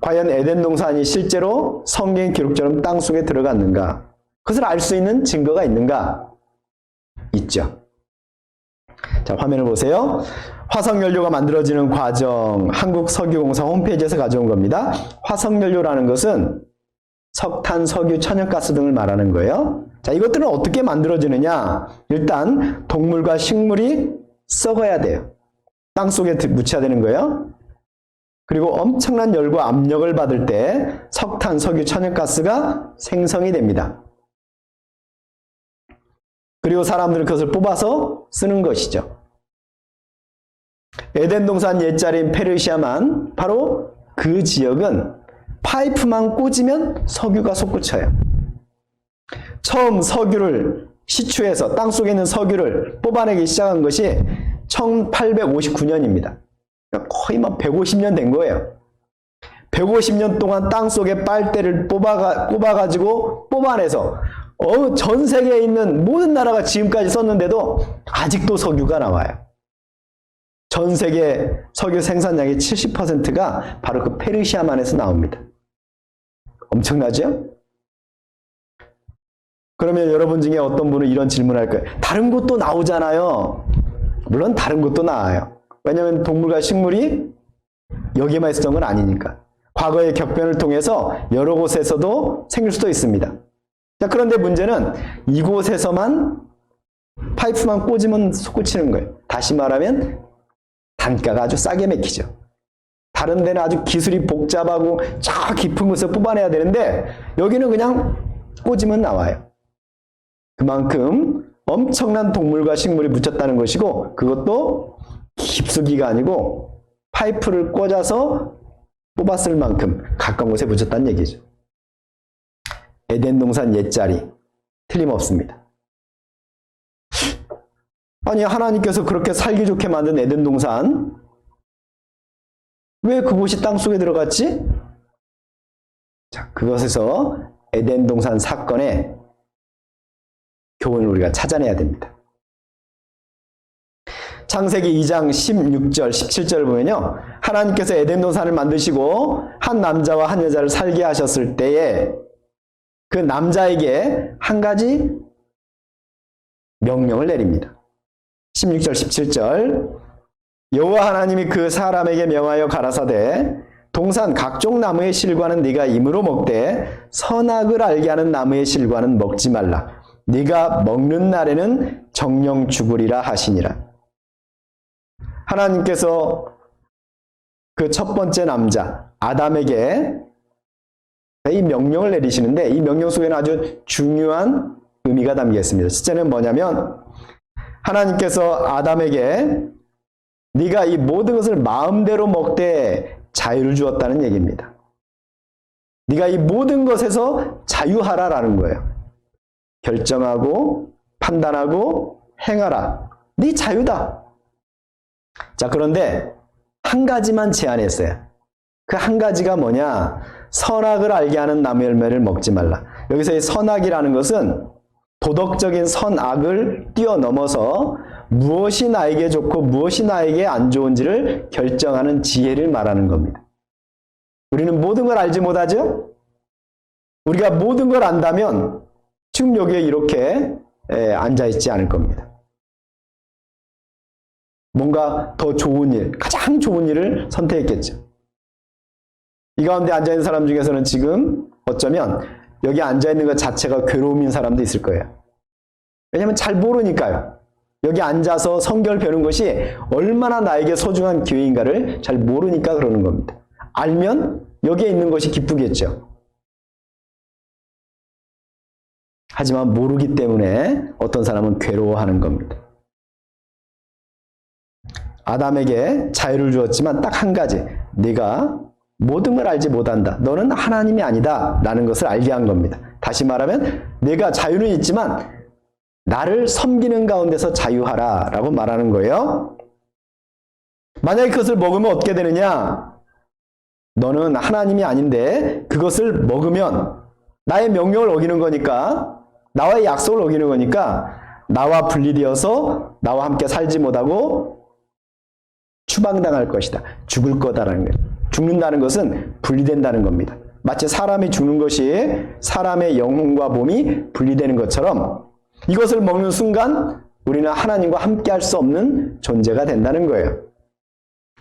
과연 에덴 동산이 실제로 성경 기록처럼 땅 속에 들어갔는가? 그것을 알 수 있는 증거가 있는가? 있죠. 자, 화면을 보세요. 화석연료가 만들어지는 과정, 한국석유공사 홈페이지에서 가져온 겁니다. 화석연료라는 것은 석탄, 석유, 천연가스 등을 말하는 거예요. 자, 이것들은 어떻게 만들어지느냐? 일단 동물과 식물이 썩어야 돼요. 땅 속에 묻혀야 되는 거예요. 그리고 엄청난 열과 압력을 받을 때 석탄, 석유, 천연가스가 생성이 됩니다. 그리고 사람들은 그것을 뽑아서 쓰는 것이죠. 에덴 동산 옛자리인 페르시아만 바로 그 지역은 파이프만 꽂으면 석유가 솟구쳐요. 처음 석유를 시추해서 땅속에 있는 석유를 뽑아내기 시작한 것이 1859년입니다. 거의 막 150년 된 거예요. 150년 동안 땅속에 빨대를 꼽아가지고 뽑아내서 전 세계에 있는 모든 나라가 지금까지 썼는데도 아직도 석유가 나와요. 전 세계 석유 생산량의 70%가 바로 그 페르시아만에서 나옵니다. 엄청나죠? 그러면 여러분 중에 어떤 분은 이런 질문을 할 거예요. 다른 곳도 나오잖아요. 물론 다른 곳도 나와요. 왜냐하면 동물과 식물이 여기에만 있었던 건 아니니까. 과거의 격변을 통해서 여러 곳에서도 생길 수도 있습니다. 자, 그런데 문제는 이곳에서만 파이프만 꽂으면 솟구치는 거예요. 다시 말하면 단가가 아주 싸게 맥히죠. 다른 데는 아주 기술이 복잡하고 저 깊은 곳에서 뽑아내야 되는데 여기는 그냥 꽂으면 나와요. 그만큼 엄청난 동물과 식물이 묻혔다는 것이고 그것도 깊숙이가 아니고 파이프를 꽂아서 뽑았을 만큼 가까운 곳에 묻혔다는 얘기죠. 에덴 동산 옛자리 틀림없습니다. 아니 하나님께서 그렇게 살기 좋게 만든 에덴 동산 왜 그곳이 땅속에 들어갔지? 자, 그것에서 에덴 동산 사건의 교훈을 우리가 찾아내야 됩니다. 창세기 2장 16절, 17절 보면요. 하나님께서 에덴 동산을 만드시고 한 남자와 한 여자를 살게 하셨을 때에 그 남자에게 한 가지 명령을 내립니다. 16절, 17절. 여호와 하나님이 그 사람에게 명하여 가라사대 동산 각종 나무의 실과는 네가 임으로 먹되 선악을 알게 하는 나무의 실과는 먹지 말라. 네가 먹는 날에는 정령 죽으리라 하시니라. 하나님께서 그 첫 번째 남자 아담에게 이 명령을 내리시는데 이 명령 속에는 아주 중요한 의미가 담겨 있습니다. 첫째는 뭐냐면 하나님께서 아담에게 네가 이 모든 것을 마음대로 먹되 자유를 주었다는 얘기입니다. 네가 이 모든 것에서 자유하라라는 거예요. 결정하고 판단하고 행하라. 네 자유다. 자, 그런데 한 가지만 제안했어요. 그 한 가지가 뭐냐? 선악을 알게 하는 나무 열매를 먹지 말라. 여기서 이 선악이라는 것은 도덕적인 선악을 뛰어넘어서 무엇이 나에게 좋고 무엇이 나에게 안 좋은지를 결정하는 지혜를 말하는 겁니다. 우리는 모든 걸 알지 못하죠? 우리가 모든 걸 안다면 지금 여기에 이렇게 앉아있지 않을 겁니다. 뭔가 더 좋은 일, 가장 좋은 일을 선택했겠죠. 이 가운데 앉아있는 사람 중에서는 지금 어쩌면 여기 앉아있는 것 자체가 괴로움인 사람도 있을 거예요. 왜냐하면 잘 모르니까요. 여기 앉아서 성경을 배우는 것이 얼마나 나에게 소중한 기회인가를 잘 모르니까 그러는 겁니다. 알면 여기에 있는 것이 기쁘겠죠. 하지만 모르기 때문에 어떤 사람은 괴로워하는 겁니다. 아담에게 자유를 주었지만 딱 한 가지, 네가 모든 걸 알지 못한다. 너는 하나님이 아니다. 라는 것을 알게 한 겁니다. 다시 말하면 내가 자유는 있지만 나를 섬기는 가운데서 자유하라 라고 말하는 거예요. 만약에 그것을 먹으면 어떻게 되느냐? 너는 하나님이 아닌데 그것을 먹으면 나의 명령을 어기는 거니까, 나와의 약속을 어기는 거니까 나와 분리되어서 나와 함께 살지 못하고 추방당할 것이다. 죽을 거다라는 거예요. 죽는다는 것은 분리된다는 겁니다. 마치 사람이 죽는 것이 사람의 영혼과 몸이 분리되는 것처럼 이것을 먹는 순간 우리는 하나님과 함께 할 수 없는 존재가 된다는 거예요.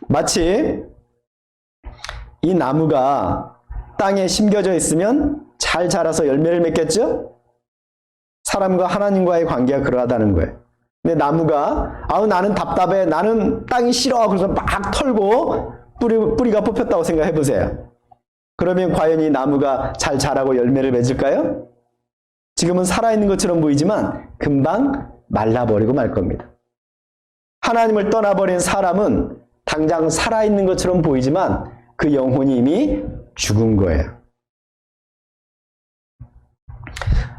마치 이 나무가 땅에 심겨져 있으면 잘 자라서 열매를 맺겠죠? 사람과 하나님과의 관계가 그러하다는 거예요. 근데 나무가 나는 답답해, 나는 땅이 싫어, 그래서 막 털고 뿌리가 뽑혔다고 생각해 보세요. 그러면 과연 이 나무가 잘 자라고 열매를 맺을까요? 지금은 살아있는 것처럼 보이지만 금방 말라버리고 말 겁니다. 하나님을 떠나버린 사람은 당장 살아있는 것처럼 보이지만 그 영혼이 이미 죽은 거예요.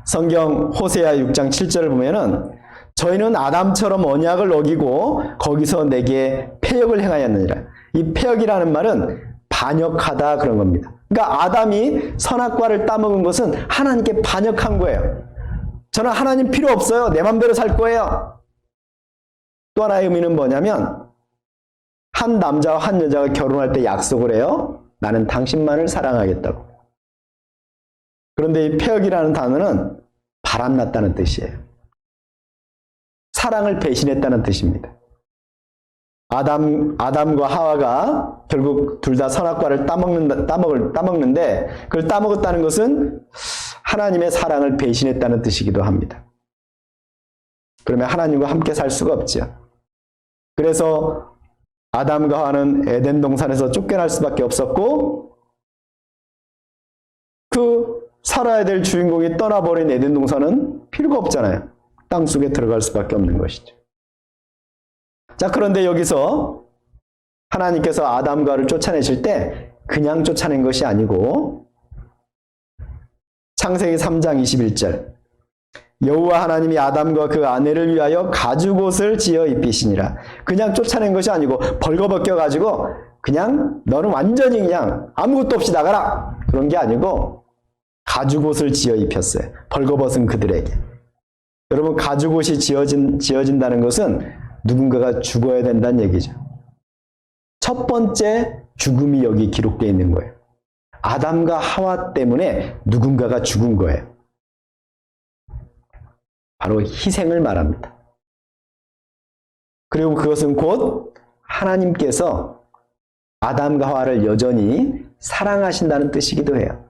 성경 호세아 6장 7절을 보면은 저희는 아담처럼 언약을 어기고 거기서 내게 패역을 행하였느니라. 이 패역이라는 말은 반역하다 그런 겁니다. 그러니까 아담이 선악과를 따먹은 것은 하나님께 반역한 거예요. 저는 하나님 필요 없어요. 내 맘대로 살 거예요. 또 하나의 의미는 뭐냐면 한 남자와 한 여자가 결혼할 때 약속을 해요. 나는 당신만을 사랑하겠다고. 그런데 이 패역이라는 단어는 바람났다는 뜻이에요. 사랑을 배신했다는 뜻입니다. 아담과 하와가 결국 둘 다 선악과를 따먹는데 그걸 따먹었다는 것은 하나님의 사랑을 배신했다는 뜻이기도 합니다. 그러면 하나님과 함께 살 수가 없죠. 그래서 아담과 하와는 에덴 동산에서 쫓겨날 수밖에 없었고 그 살아야 될 주인공이 떠나버린 에덴 동산은 필요가 없잖아요. 땅속에 들어갈 수밖에 없는 것이죠. 자, 그런데 여기서 하나님께서 아담과 하와를 쫓아내실 때 그냥 쫓아낸 것이 아니고 창세기 3장 21절 여호와 하나님이 아담과 그 아내를 위하여 가죽옷을 지어 입히시니라. 그냥 쫓아낸 것이 아니고 벌거벗겨가지고 그냥 너는 완전히 그냥 아무것도 없이 나가라 그런 게 아니고 가죽옷을 지어 입혔어요. 벌거벗은 그들에게. 여러분 가죽옷이 지어진다는 것은 누군가가 죽어야 된다는 얘기죠. 첫 번째 죽음이 여기 기록되어 있는 거예요. 아담과 하와 때문에 누군가가 죽은 거예요. 바로 희생을 말합니다. 그리고 그것은 곧 하나님께서 아담과 하와를 여전히 사랑하신다는 뜻이기도 해요.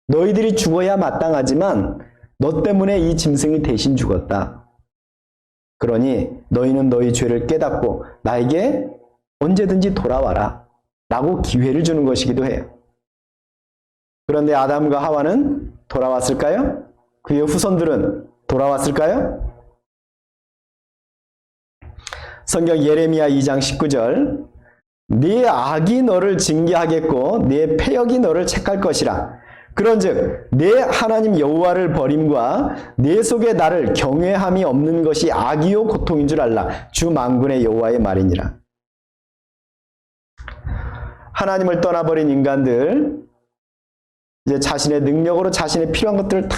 너희들이 죽어야 마땅하지만 너 때문에 이 짐승이 대신 죽었다. 그러니 너희는 너희 죄를 깨닫고 나에게 언제든지 돌아와라 라고 기회를 주는 것이기도 해요. 그런데 아담과 하와는 돌아왔을까요? 그의 후손들은 돌아왔을까요? 성경 예레미야 2장 19절 네 악이 너를 징계하겠고 네 패역이 너를 책할 것이라. 그런즉 내 하나님 여호와를 버림과 내 속에 나를 경외함이 없는 것이 악이요 고통인 줄 알라. 주 만군의 여호와의 말이니라. 하나님을 떠나버린 인간들 이제 자신의 능력으로 자신의 필요한 것들을 다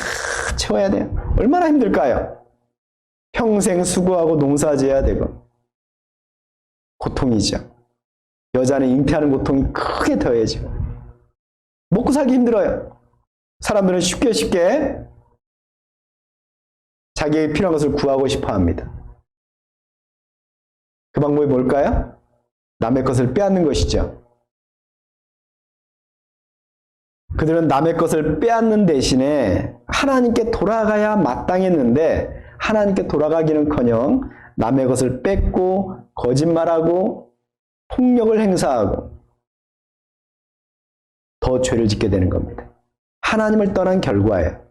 채워야 돼요. 얼마나 힘들까요? 평생 수고하고 농사지어야 되고 고통이죠. 여자는 잉태하는 고통이 크게 더해지고 먹고 살기 힘들어요. 사람들은 쉽게 자기에게 필요한 것을 구하고 싶어 합니다. 그 방법이 뭘까요? 남의 것을 빼앗는 것이죠. 그들은 남의 것을 빼앗는 대신에 하나님께 돌아가야 마땅했는데 하나님께 돌아가기는커녕 남의 것을 뺏고 거짓말하고 폭력을 행사하고 더 죄를 짓게 되는 겁니다. 하나님을 떠난 결과예요.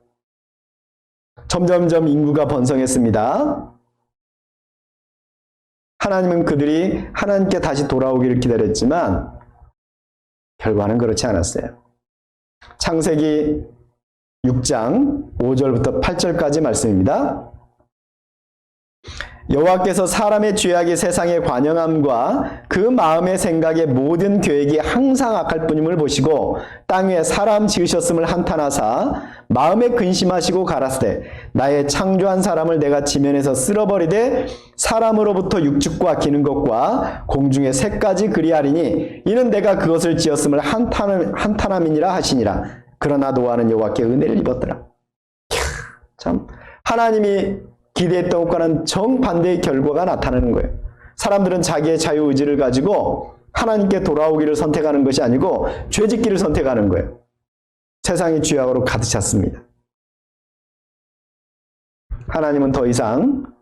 점점점 인구가 번성했습니다. 하나님은 그들이 하나님께 다시 돌아오기를 기다렸지만 결과는 그렇지 않았어요. 창세기 6장 5절부터 8절까지 말씀입니다. 여호와께서 사람의 죄악이 세상에 관영함과 그 마음의 생각의 모든 계획이 항상 악할 뿐임을 보시고 땅 위에 사람 지으셨음을 한탄하사 마음에 근심하시고 가라사대 나의 창조한 사람을 내가 지면에서 쓸어버리되 사람으로부터 육축과 기는 것과 공중의 새까지 그리하리니 이는 내가 그것을 지었음을 한탄함이니라 하시니라. 그러나 노아는 여호와께 은혜를 입었더라. 참 하나님이 기대했던 것과는 정반대의 결과가 나타나는 거예요. 사람들은 자기의 자유의지를 가지고 하나님께 돌아오기를 선택하는 것이 아니고 죄짓기를 선택하는 거예요. 세상이 죄악으로 가득 찼습니다. 하나님은 더 이상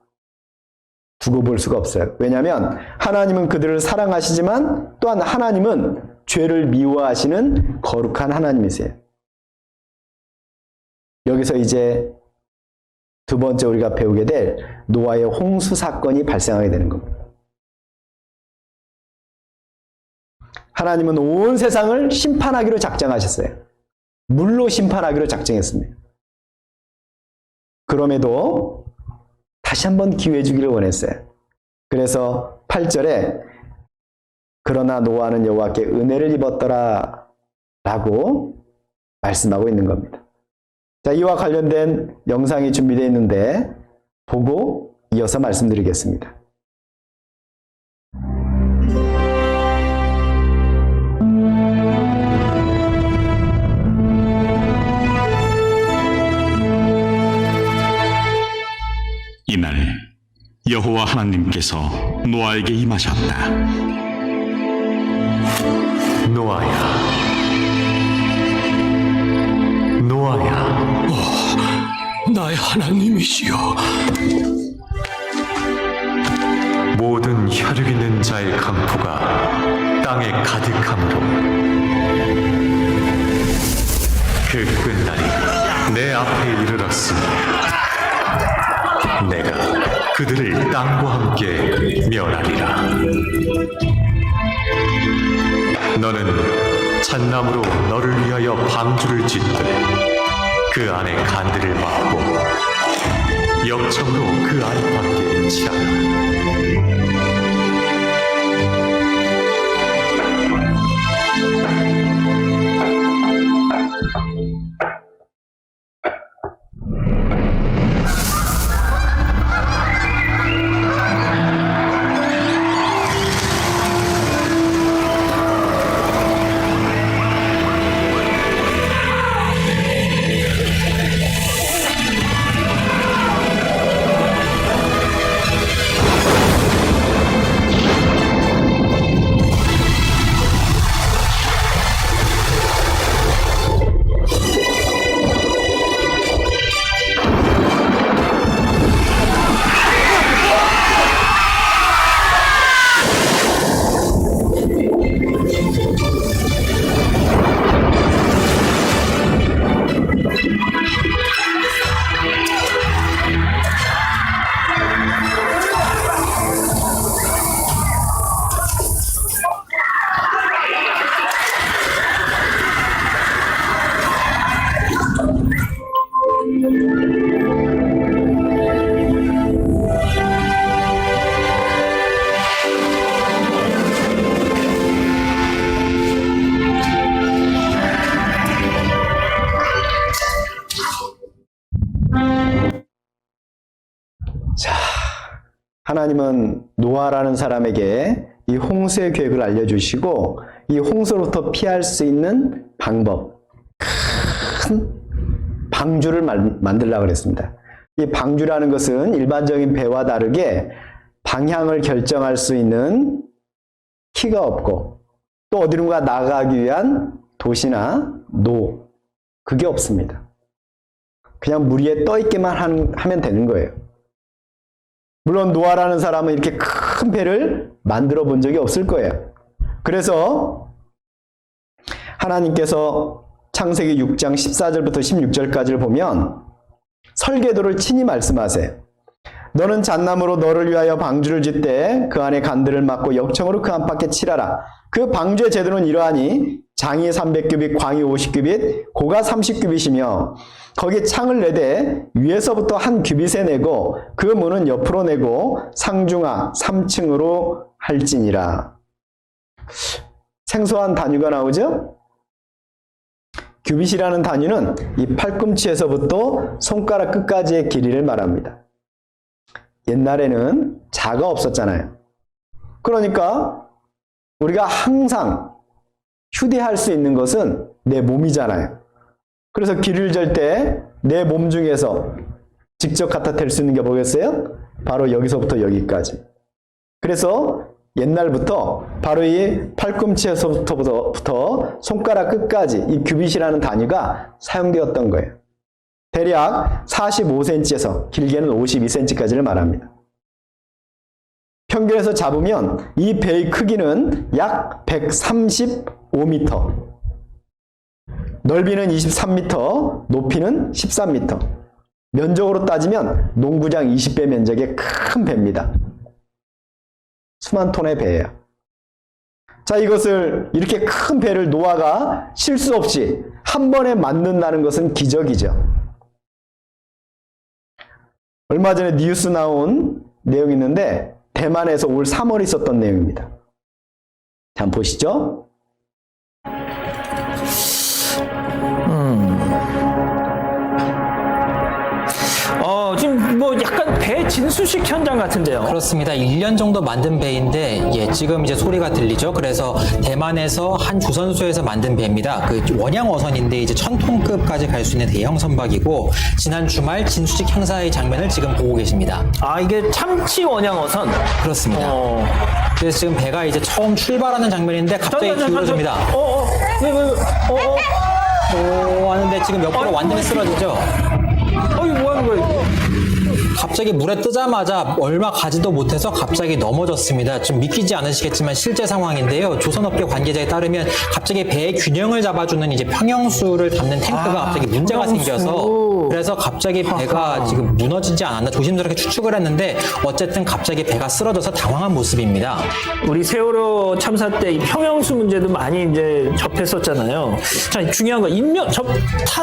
두고 볼 수가 없어요. 왜냐하면 하나님은 그들을 사랑하시지만 또한 하나님은 죄를 미워하시는 거룩한 하나님이세요. 여기서 이제 두 번째 우리가 배우게 될 노아의 홍수 사건이 발생하게 되는 겁니다. 하나님은 온 세상을 심판하기로 작정하셨어요. 물로 심판하기로 작정했습니다. 그럼에도 다시 한번 기회 주기를 원했어요. 그래서 8절에 그러나 노아는 여호와께 은혜를 입었더라 라고 말씀하고 있는 겁니다. 자, 이와 관련된 영상이 준비되어 있는데 보고 이어서 말씀드리겠습니다. 이날 여호와 하나님께서 노아에게 임하셨다. 노아야, 나의 하나님이시여. 모든 혈육 있는 자의 강포가 땅에 가득함으로 그 끝날이 내 앞에 이르렀으니 내가 그들을 땅과 함께 멸하리라. 너는 잣나무로 너를 위하여 방주를 짓되 그 안에 간들을 막고 역청으로 그 안팎에 치라. 하나님은 노아라는 사람에게 이 홍수의 계획을 알려주시고 이 홍수로부터 피할 수 있는 방법, 큰 방주를 만들려고 그랬습니다. 이 방주라는 것은 일반적인 배와 다르게 방향을 결정할 수 있는 키가 없고 또 어디론가 나가기 위한 도시나 노, 그게 없습니다. 그냥 물 위에 떠 있게만 하면 되는 거예요. 물론 노아라는 사람은 이렇게 큰 배를 만들어 본 적이 없을 거예요. 그래서 하나님께서 창세기 6장 14절부터 16절까지를 보면 설계도를 친히 말씀하세요. 너는 잣나무로 너를 위하여 방주를 짓되 그 안에 간들을 막고 역청으로 그 안팎에 칠하라. 그 방주의 제도는 이러하니 장이 300규빗, 광이 50규빗, 고가 30규빗이며 거기 창을 내되 위에서부터 한 규빗에 내고 그 문은 옆으로 내고 상중하 3층으로 할지니라. 생소한 단위가 나오죠? 규빗이라는 단위는 이 팔꿈치에서부터 손가락 끝까지의 길이를 말합니다. 옛날에는 자가 없었잖아요. 그러니까 우리가 항상 휴대할 수 있는 것은 내 몸이잖아요. 그래서 길을 잴 때 내 몸 중에서 직접 갖다 댈 수 있는 게 뭐겠어요? 바로 여기서부터 여기까지. 그래서 옛날부터 바로 이 팔꿈치에서부터 손가락 끝까지 이 규빗이라는 단위가 사용되었던 거예요. 대략 45cm에서 길게는 52cm까지를 말합니다. 평균에서 잡으면 이 배의 크기는 약 135m, 넓이는 23m, 높이는 13m. 면적으로 따지면 농구장 20배 면적의 큰 배입니다. 수만 톤의 배예요. 자, 이것을 이렇게 큰 배를 노아가 실수 없이 한 번에 만든다는 것은 기적이죠. 얼마 전에 뉴스 나온 내용이 있는데 대만에서 올 3월에 있었던 내용입니다. 자, 한번 보시죠. 지금 뭐 약간 배 진수식 현장 같은데요. 그렇습니다. 1년 정도 만든 배인데, 지금 이제 소리가 들리죠. 그래서 대만에서 한 조선소에서 만든 배입니다. 그 원양어선인데 이제 1000톤급까지 갈 수 있는 대형 선박이고, 지난 주말 진수식 행사의 장면을 지금 보고 계십니다. 아, 이게 참치 원양어선. 그렇습니다. 그래서 지금 배가 이제 처음 출발하는 장면인데 갑자기 기울어집니다. 하는데 지금 옆으로 완전히 쓰러지죠. 이거 뭐 하는 거예요? 갑자기 물에 뜨자마자 얼마 가지도 못해서 갑자기 넘어졌습니다. 좀 믿기지 않으시겠지만 실제 상황인데요. 조선업계 관계자에 따르면 갑자기 배의 균형을 잡아주는 이제 평형수를 담는 탱크가 갑자기 문제가 평형수. 생겨서 그래서 갑자기 배가 지금 무너지지 않았나 조심스럽게 추측을 했는데 어쨌든 갑자기 배가 쓰러져서 당황한 모습입니다. 우리 세월호 참사 때 이 평형수 문제도 많이 이제 접했었잖아요. 자, 중요한 거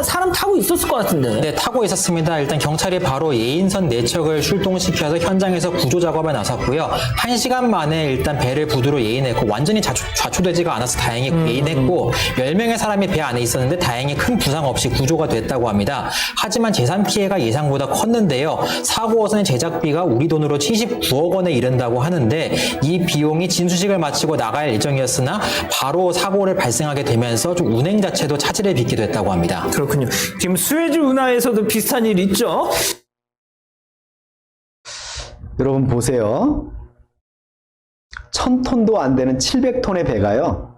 사람 타고 있었을 것 같은데. 네, 타고 있었습니다. 일단 경찰이 바로 예인선 내척을 출동시켜서 현장에서 구조 작업에 나섰고요. 1시간 만에 일단 배를 부두로 예인했고 완전히 좌초되지가 않아서 다행히 예인했고 10명의 사람이 배 안에 있었는데 다행히 큰 부상 없이 구조가 됐다고 합니다. 하지만 재산 피해가 예상보다 컸는데요. 사고어선의 제작비가 우리 돈으로 79억 원에 이른다고 하는데 이 비용이 진수식을 마치고 나갈 예정이었으나 바로 사고를 발생하게 되면서 좀 운행 자체도 차질을 빚기도 했다고 합니다. 그렇군요. 지금 수에즈 운하에서도 비슷한 일 있죠? 여러분 보세요. 1000톤도 안 되는 700톤의 배가요.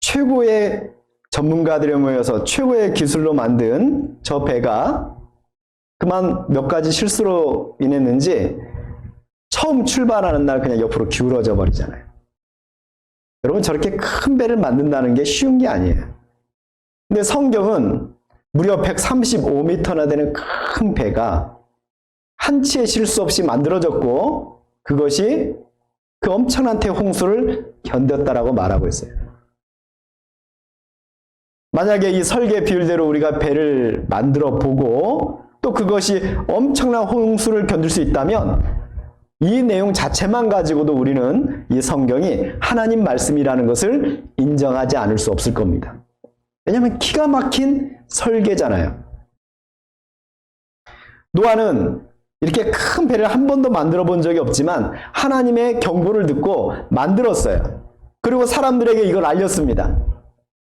최고의 전문가들이 모여서 최고의 기술로 만든 저 배가 그만 몇 가지 실수로 인했는지 처음 출발하는 날 그냥 옆으로 기울어져 버리잖아요. 여러분 저렇게 큰 배를 만든다는 게 쉬운 게 아니에요. 근데 성경은 무려 135m나 되는 큰 배가 한치의 실수 없이 만들어졌고 그것이 그 엄청난 대홍수를 견뎠다라고 말하고 있어요. 만약에 이 설계 비율대로 우리가 배를 만들어 보고 또 그것이 엄청난 홍수를 견딜 수 있다면 이 내용 자체만 가지고도 우리는 이 성경이 하나님 말씀이라는 것을 인정하지 않을 수 없을 겁니다. 왜냐하면 기가 막힌 설계잖아요. 노아는 이렇게 큰 배를 한 번도 만들어 본 적이 없지만 하나님의 경고를 듣고 만들었어요. 그리고 사람들에게 이걸 알렸습니다.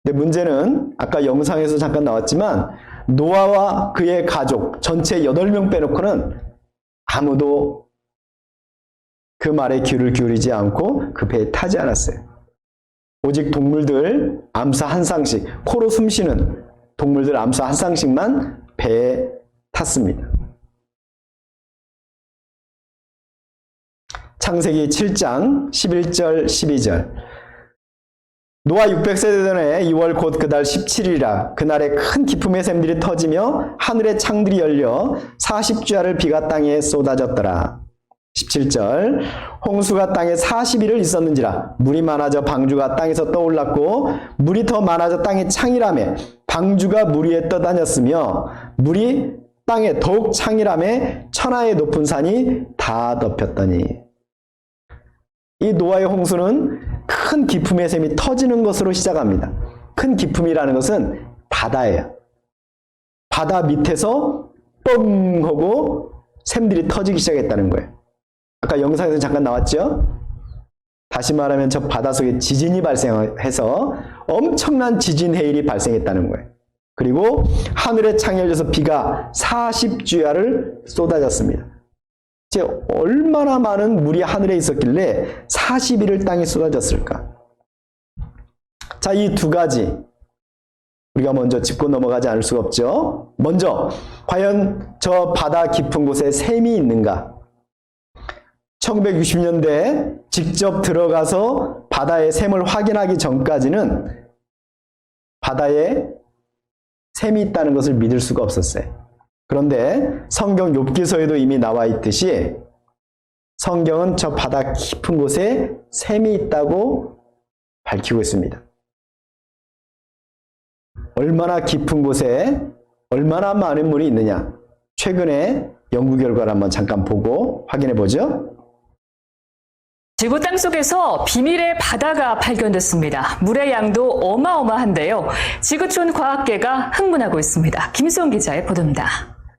근데 문제는 아까 영상에서 잠깐 나왔지만 노아와 그의 가족 전체 8명 빼놓고는 아무도 그 말에 귀를 기울이지 않고 그 배에 타지 않았어요. 오직 동물들 암사 한 쌍씩, 코로 숨쉬는 동물들 암사 한 쌍씩만 배에 탔습니다. 창세기 7장 11절 12절 노아 600세대 전에 2월 곧 그달 17일이라 그날에 큰 기품의 샘들이 터지며 하늘의 창들이 열려 40주야를 비가 땅에 쏟아졌더라. 17절 홍수가 땅에 40일을 있었는지라 물이 많아져 방주가 땅에서 떠올랐고 물이 더 많아져 땅에 창이라매 방주가 물 위에 떠다녔으며 물이 땅에 더욱 창이라매 천하의 높은 산이 다 덮였더니. 이 노아의 홍수는 큰 기품의 샘이 터지는 것으로 시작합니다. 큰 기품이라는 것은 바다예요. 바다 밑에서 뻥 하고 샘들이 터지기 시작했다는 거예요. 아까 영상에서 잠깐 나왔죠? 다시 말하면 저 바다 속에 지진이 발생해서 엄청난 지진 해일이 발생했다는 거예요. 그리고 하늘의 창이 열려서 비가 40주야를 쏟아졌습니다. 이제 얼마나 많은 물이 하늘에 있었길래 40일을 땅에 쏟아졌을까? 자, 이 두 가지 우리가 먼저 짚고 넘어가지 않을 수가 없죠. 먼저 과연 저 바다 깊은 곳에 샘이 있는가? 1960년대 직접 들어가서 바다의 샘을 확인하기 전까지는 바다에 샘이 있다는 것을 믿을 수가 없었어요. 그런데 성경 욥기서에도 이미 나와 있듯이 성경은 저 바다 깊은 곳에 샘이 있다고 밝히고 있습니다. 얼마나 깊은 곳에 얼마나 많은 물이 있느냐? 최근에 연구 결과를 한번 잠깐 보고 확인해 보죠. 지구 땅속에서 비밀의 바다가 발견됐습니다. 물의 양도 어마어마한데요. 지구촌 과학계가 흥분하고 있습니다. 김수홍 기자의 보도입니다.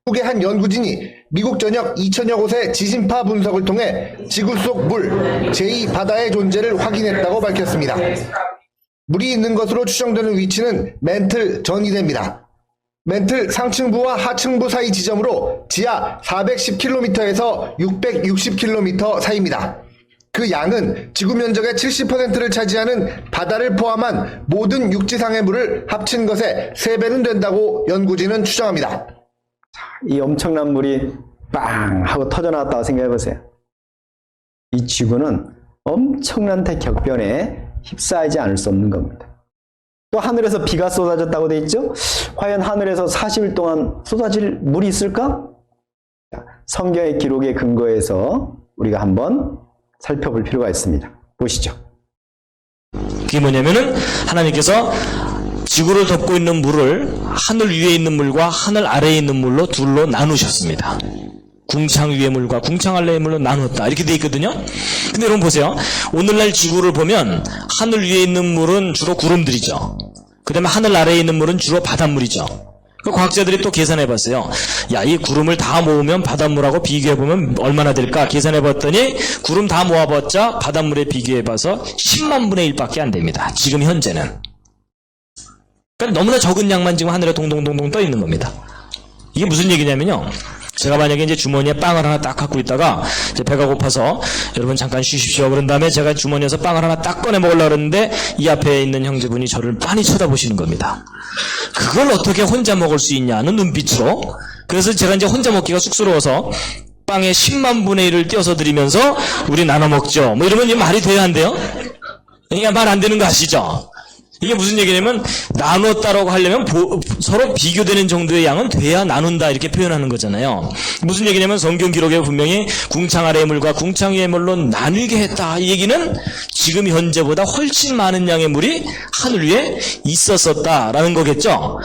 미국의 한 연구진이 미국 전역 2천여 곳의 지진파 분석을 통해 지구 속 물, 제2바다의 존재를 확인했다고 밝혔습니다. 물이 있는 것으로 추정되는 위치는 멘틀 전이대입니다. 멘틀 상층부와 하층부 사이 지점으로 지하 410km에서 660km 사이입니다. 그 양은 지구 면적의 70%를 차지하는 바다를 포함한 모든 육지상의 물을 합친 것의 3배는 된다고 연구진은 추정합니다. 이 엄청난 물이 빵 하고 터져나왔다고 생각해 보세요. 이 지구는 엄청난 대격변에 휩싸이지 않을 수 없는 겁니다. 또 하늘에서 비가 쏟아졌다고 돼 있죠? 과연 하늘에서 40일 동안 쏟아질 물이 있을까? 성경의 기록에 근거해서 우리가 한번 살펴볼 필요가 있습니다. 보시죠. 그게 뭐냐면은 하나님께서 지구를 덮고 있는 물을 하늘 위에 있는 물과 하늘 아래에 있는 물로 둘로 나누셨습니다. 궁창 위의 물과 궁창 아래의 물로 나눴다. 이렇게 돼 있거든요. 근데 여러분 보세요. 오늘날 지구를 보면 하늘 위에 있는 물은 주로 구름들이죠. 그 다음에 하늘 아래에 있는 물은 주로 바닷물이죠. 그 과학자들이 또 계산해봤어요. 야, 이 구름을 다 모으면 바닷물하고 비교해보면 얼마나 될까? 계산해봤더니 구름 다 모아봤자 바닷물에 비교해봐서 10만 분의 1밖에 안 됩니다. 지금 현재는. 그러니까 너무나 적은 양만 지금 하늘에 동동동동 떠 있는 겁니다. 이게 무슨 얘기냐면요. 제가 만약에 이제 주머니에 빵을 하나 딱 갖고 있다가 이제 배가 고파서 여러분 잠깐 쉬십시오. 그런 다음에 제가 주머니에서 빵을 하나 딱 꺼내 먹으려고 그러는데 이 앞에 있는 형제분이 저를 빤히 쳐다보시는 겁니다. 그걸 어떻게 혼자 먹을 수 있냐는 눈빛으로. 그래서 제가 이제 혼자 먹기가 쑥스러워서 빵에 10만 분의 1을 띄어서 드리면서 우리 나눠 먹죠. 뭐 이러면 이게 말이 돼야 한대요? 이게 말 안 되는 거 아시죠? 이게 무슨 얘기냐면 나눴다라고 하려면 서로 비교되는 정도의 양은 돼야 나눈다 이렇게 표현하는 거잖아요. 무슨 얘기냐면 성경 기록에 분명히 궁창 아래의 물과 궁창 위의 물로 나누게 했다. 이 얘기는 지금 현재보다 훨씬 많은 양의 물이 하늘 위에 있었었다라는 거겠죠.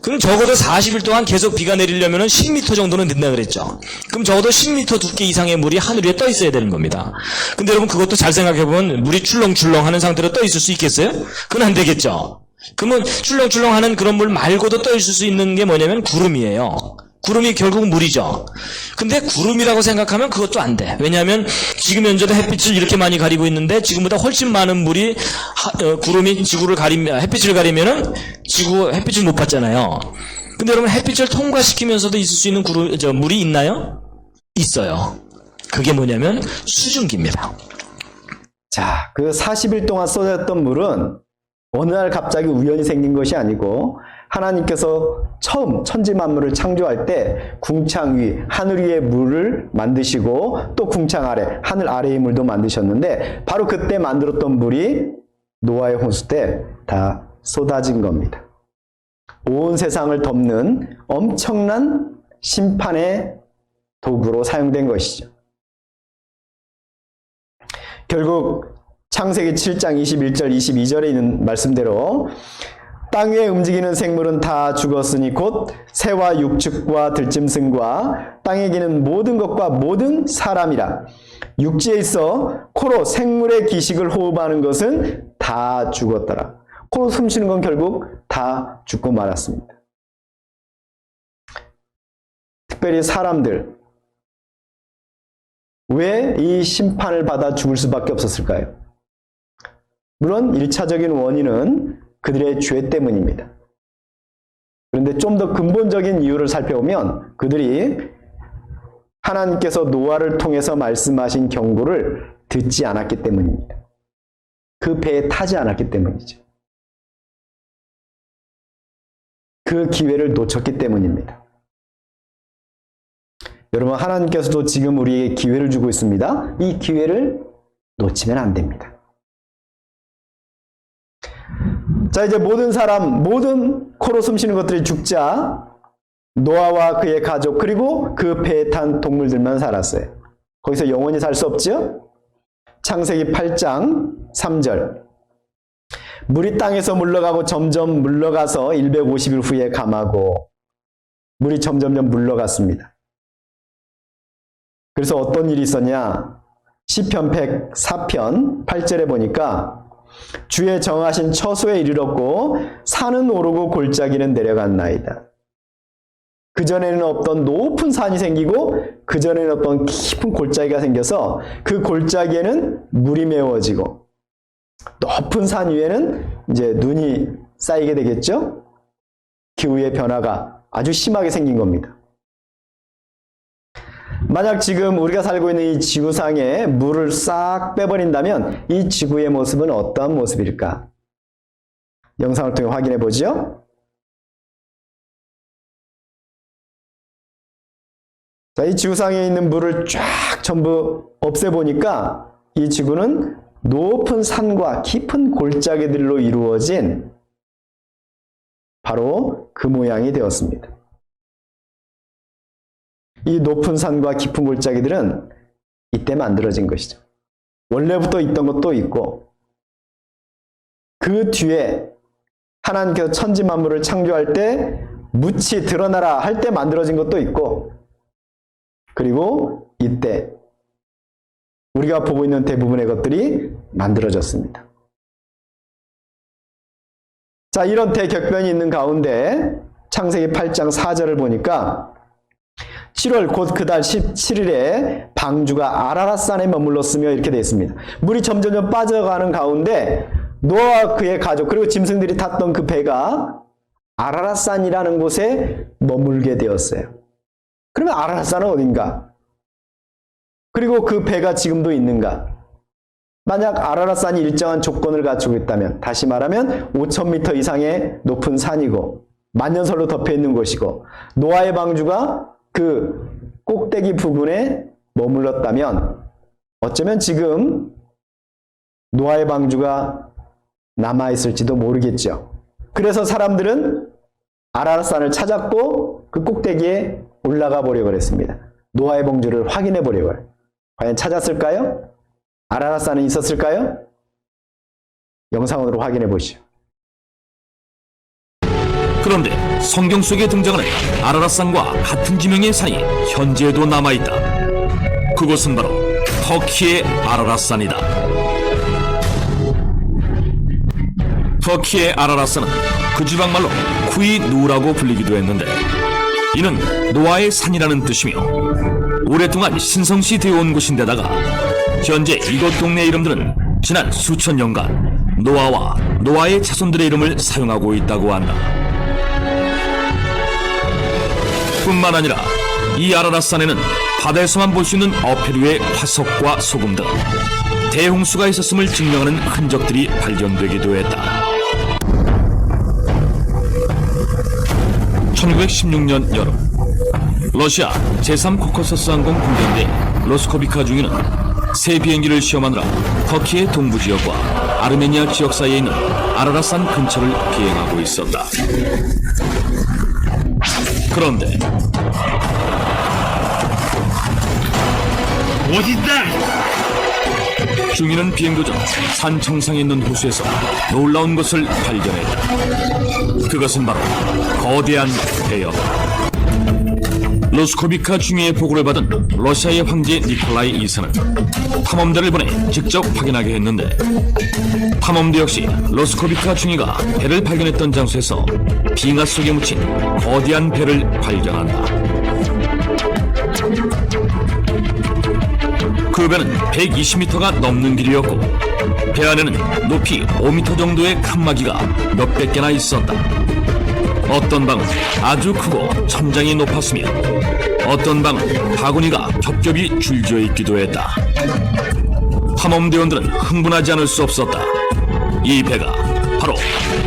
그럼 적어도 40일 동안 계속 비가 내리려면 10m 정도는 된다 그랬죠. 그럼 적어도 10m 두께 이상의 물이 하늘 위에 떠 있어야 되는 겁니다. 근데 여러분 그것도 잘 생각해보면 물이 출렁출렁 하는 상태로 떠 있을 수 있겠어요? 그건 안 되겠죠. 그러면 출렁출렁 하는 그런 물 말고도 떠 있을 수 있는 게 뭐냐면 구름이에요. 구름이 결국 물이죠. 근데 구름이라고 생각하면 그것도 안 돼. 왜냐하면 지금 현재도 햇빛을 이렇게 많이 가리고 있는데 지금보다 훨씬 많은 물이 구름이 지구를 가리면 햇빛을 가리면은 지구 햇빛을 못 받잖아요. 근데 여러분 햇빛을 통과시키면서도 있을 수 있는 물이 있나요? 있어요. 그게 뭐냐면 수증기입니다. 자, 그 40일 동안 쏟아졌던 물은 어느 날 갑자기 우연히 생긴 것이 아니고 하나님께서 처음 천지 만물을 창조할 때 궁창 위, 하늘 위의 물을 만드시고 또 궁창 아래, 하늘 아래의 물도 만드셨는데 바로 그때 만들었던 물이 노아의 홍수 때 다 쏟아진 겁니다. 온 세상을 덮는 엄청난 심판의 도구로 사용된 것이죠. 결국 창세기 7장 21절 22절에 있는 말씀대로 땅 위에 움직이는 생물은 다 죽었으니 곧 새와 육축과 들짐승과 땅에 기는 모든 것과 모든 사람이라. 육지에 있어 코로 생물의 기식을 호흡하는 것은 다 죽었더라. 코로 숨쉬는 건 결국 다 죽고 말았습니다. 특별히 사람들, 왜 이 심판을 받아 죽을 수밖에 없었을까요? 물론 1차적인 원인은 그들의 죄 때문입니다. 그런데 좀 더 근본적인 이유를 살펴보면 그들이 하나님께서 노아를 통해서 말씀하신 경고를 듣지 않았기 때문입니다. 그 배에 타지 않았기 때문이죠. 그 기회를 놓쳤기 때문입니다. 여러분, 하나님께서도 지금 우리에게 기회를 주고 있습니다. 이 기회를 놓치면 안 됩니다. 자, 이제 모든 사람, 모든 코로 숨쉬는 것들이 죽자 노아와 그의 가족 그리고 그 배에 탄 동물들만 살았어요. 거기서 영원히 살 수 없죠? 창세기 8장 3절. 물이 땅에서 물러가고 점점 물러가서 150일 후에 감하고 물이 점점점 물러갔습니다. 그래서 어떤 일이 있었냐? 시편 104편 8절에 보니까 주의 정하신 처소에 이르렀고 산은 오르고 골짜기는 내려갔나이다. 그전에는 없던 높은 산이 생기고 그전에는 없던 깊은 골짜기가 생겨서 그 골짜기에는 물이 메워지고 높은 산 위에는 이제 눈이 쌓이게 되겠죠? 기후의 변화가 아주 심하게 생긴 겁니다. 만약 지금 우리가 살고 있는 이 지구상에 물을 싹 빼버린다면 이 지구의 모습은 어떠한 모습일까? 영상을 통해 확인해 보죠. 자, 이 지구상에 있는 물을 쫙 전부 없애보니까 이 지구는 높은 산과 깊은 골짜기들로 이루어진 바로 그 모양이 되었습니다. 이 높은 산과 깊은 골짜기들은 이때 만들어진 것이죠. 원래부터 있던 것도 있고 그 뒤에 하나님께서 천지 만물을 창조할 때 묻히 드러나라 할 때 만들어진 것도 있고 그리고 이때 우리가 보고 있는 대부분의 것들이 만들어졌습니다. 자, 이런 대격변이 있는 가운데 창세기 8장 4절을 보니까 7월 곧 그달 17일에 방주가 아라랏산에 머물렀으며 이렇게 되어 있습니다. 물이 점점 빠져가는 가운데 노아와 그의 가족 그리고 짐승들이 탔던 그 배가 아라랏산이라는 곳에 머물게 되었어요. 그러면 아라랏산은 어딘가? 그리고 그 배가 지금도 있는가? 만약 아라랏산이 일정한 조건을 갖추고 있다면 다시 말하면 5,000m 이상의 높은 산이고 만년설로 덮여 있는 곳이고 노아의 방주가 그 꼭대기 부근에 머물렀다면 어쩌면 지금 노아의 방주가 남아있을지도 모르겠죠. 그래서 사람들은 아라랏산을 찾았고 그 꼭대기에 올라가 보려고 했습니다. 노아의 방주를 확인해 보려고 해요. 과연 찾았을까요? 아라랏산은 있었을까요? 영상으로 확인해 보시죠. 그런데 성경 속에 등장하는 아라랏산과 같은 지명의 산이 현재에도 남아있다. 그곳은 바로 터키의 아라랏산이다. 터키의 아라랏산은 그 지방 말로 쿠이누라고 불리기도 했는데 이는 노아의 산이라는 뜻이며 오랫동안 신성시 되어 온 곳인데다가 현재 이곳 동네 이름들은 지난 수천 년간 노아와 노아의 자손들의 이름을 사용하고 있다고 한다. 뿐만 아니라 이 아라랏산에는 바다에서만 볼 수 있는 어패류의 화석과 소금 등 대홍수가 있었음을 증명하는 흔적들이 발견되기도 했다. 1916년 여름 러시아 제3코커서스 항공 군대인데 로스코비카 중위는 새 비행기를 시험하느라 터키의 동부 지역과 아르메니아 지역 사이에 있는 아라랏산 근처를 비행하고 있었다. 그런데 어딨다! 중위는 비행 도중 산 정상에 있는 호수에서 놀라운 것을 발견했다. 그것은 바로 거대한 배였다. 로스코비카 중위의 보고를 받은 러시아의 황제 니콜라이 2세는 탐험대를 보내 직접 확인하게 했는데 탐험대 역시 로스코비카 중위가 배를 발견했던 장소에서 빙하 속에 묻힌 거대한 배를 발견한다. 그 배는 120m가 넘는 길이었고 배 안에는 높이 5m 정도의 칸막이가 몇백 개나 있었다. 어떤 방은 아주 크고 천장이 높았으며 어떤 방은 바구니가 겹겹이 줄지어 있기도 했다. 탐험대원들은 흥분하지 않을 수 없었다. 이 배가 바로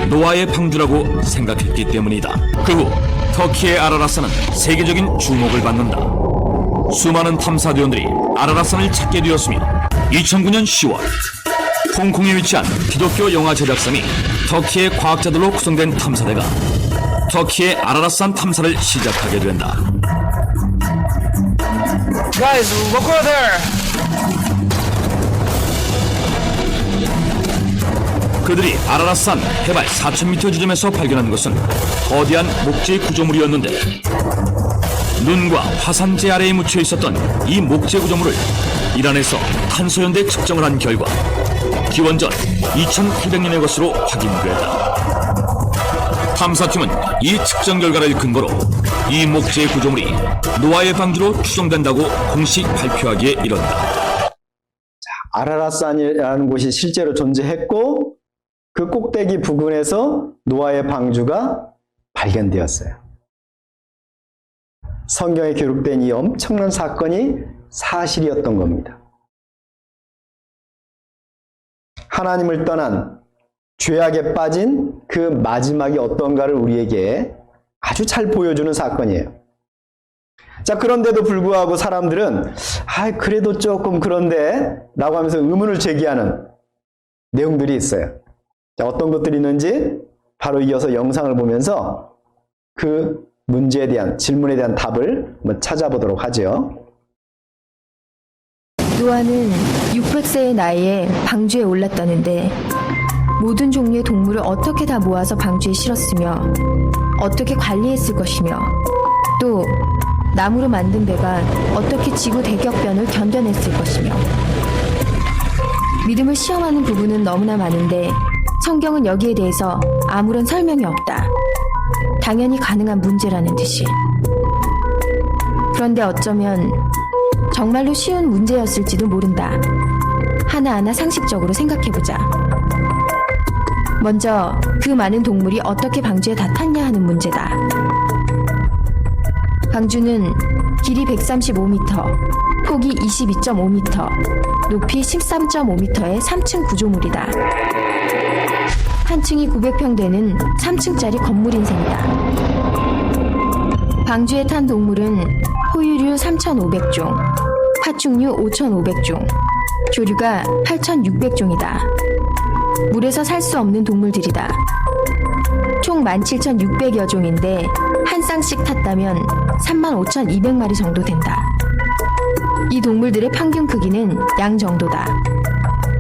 노아의 방주라고 생각했기 때문이다. 그 후 터키의 아라랏산은 세계적인 주목을 받는다. 수많은 탐사대원들이 아라랏산을 찾게 되었으며 2009년 10월 홍콩에 위치한 기독교 영화 제작사인 터키의 과학자들로 구성된 탐사대가 터키의 아라랏산 탐사를 시작하게 된다. Guys, look over there. 그들이 아라랏산 해발 4,000m 지점에서 발견한 것은 거대한 목재 구조물이었는데 눈과 화산재 아래에 묻혀 있었던 이 목재 구조물을 이란에서 탄소연대 측정을 한 결과 기원전 2800년의 것으로 확인됐다. 탐사팀은 이 측정 결과를 근거로 이 목재 구조물이 노아의 방주로 추정된다고 공식 발표하기에 이른다. 아라랏산이라는 곳이 실제로 존재했고 그 꼭대기 부근에서 노아의 방주가 발견되었어요. 성경에 기록된 이 엄청난 사건이 사실이었던 겁니다. 하나님을 떠난 죄악에 빠진 그 마지막이 어떤가를 우리에게 아주 잘 보여주는 사건이에요. 자, 그런데도 불구하고 사람들은 그래도 조금 그런데 라고 하면서 의문을 제기하는 내용들이 있어요. 자, 어떤 것들이 있는지 바로 이어서 영상을 보면서 그 문제에 대한 질문에 대한 답을 한번 찾아보도록 하죠. 노아는 600세의 나이에 방주에 올랐다는데 모든 종류의 동물을 어떻게 다 모아서 방주에 실었으며 어떻게 관리했을 것이며 또 나무로 만든 배가 어떻게 지구 대격변을 견뎌냈을 것이며 믿음을 시험하는 부분은 너무나 많은데 성경은 여기에 대해서 아무런 설명이 없다. 당연히 가능한 문제라는 듯이. 그런데 어쩌면 정말로 쉬운 문제였을지도 모른다. 하나하나 상식적으로 생각해보자. 먼저 그 많은 동물이 어떻게 방주에 다 탔냐 하는 문제다. 방주는 길이 135m, 폭이 22.5m, 높이 13.5m의 3층 구조물이다. 한 층이 900평 되는 3층짜리 건물인 셈이다. 방주에 탄 동물은 포유류 3,500종, 파충류 5,500종, 조류가 8,600종이다. 물에서 살 수 없는 동물들이다. 총 17,600여 종인데 한 쌍씩 탔다면 35,200마리 정도 된다. 이 동물들의 평균 크기는 양 정도다.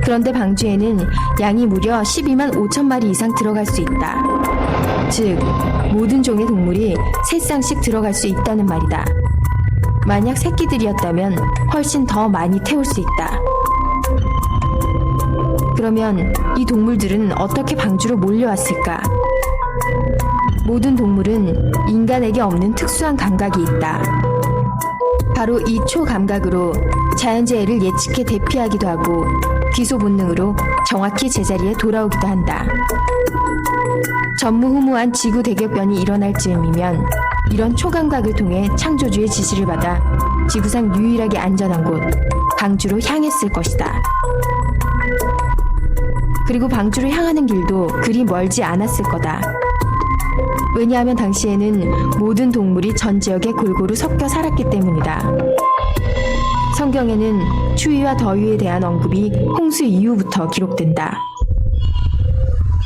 그런데 방주에는 양이 무려 12만 5천 마리 이상 들어갈 수 있다. 즉, 모든 종의 동물이 3쌍씩 들어갈 수 있다는 말이다. 만약 새끼들이었다면 훨씬 더 많이 태울 수 있다. 그러면 이 동물들은 어떻게 방주로 몰려왔을까? 모든 동물은 인간에게 없는 특수한 감각이 있다. 바로 이 초감각으로 자연재해를 예측해 대피하기도 하고 귀소 본능으로 정확히 제자리에 돌아오기도 한다. 전무후무한 지구 대격변이 일어날 즈음이면 이런 초감각을 통해 창조주의 지시를 받아 지구상 유일하게 안전한 곳 방주로 향했을 것이다. 그리고 방주를 향하는 길도 그리 멀지 않았을 거다. 왜냐하면 당시에는 모든 동물이 전 지역에 골고루 섞여 살았기 때문이다. 성경에는 추위와 더위에 대한 언급이 홍수 이후부터 기록된다.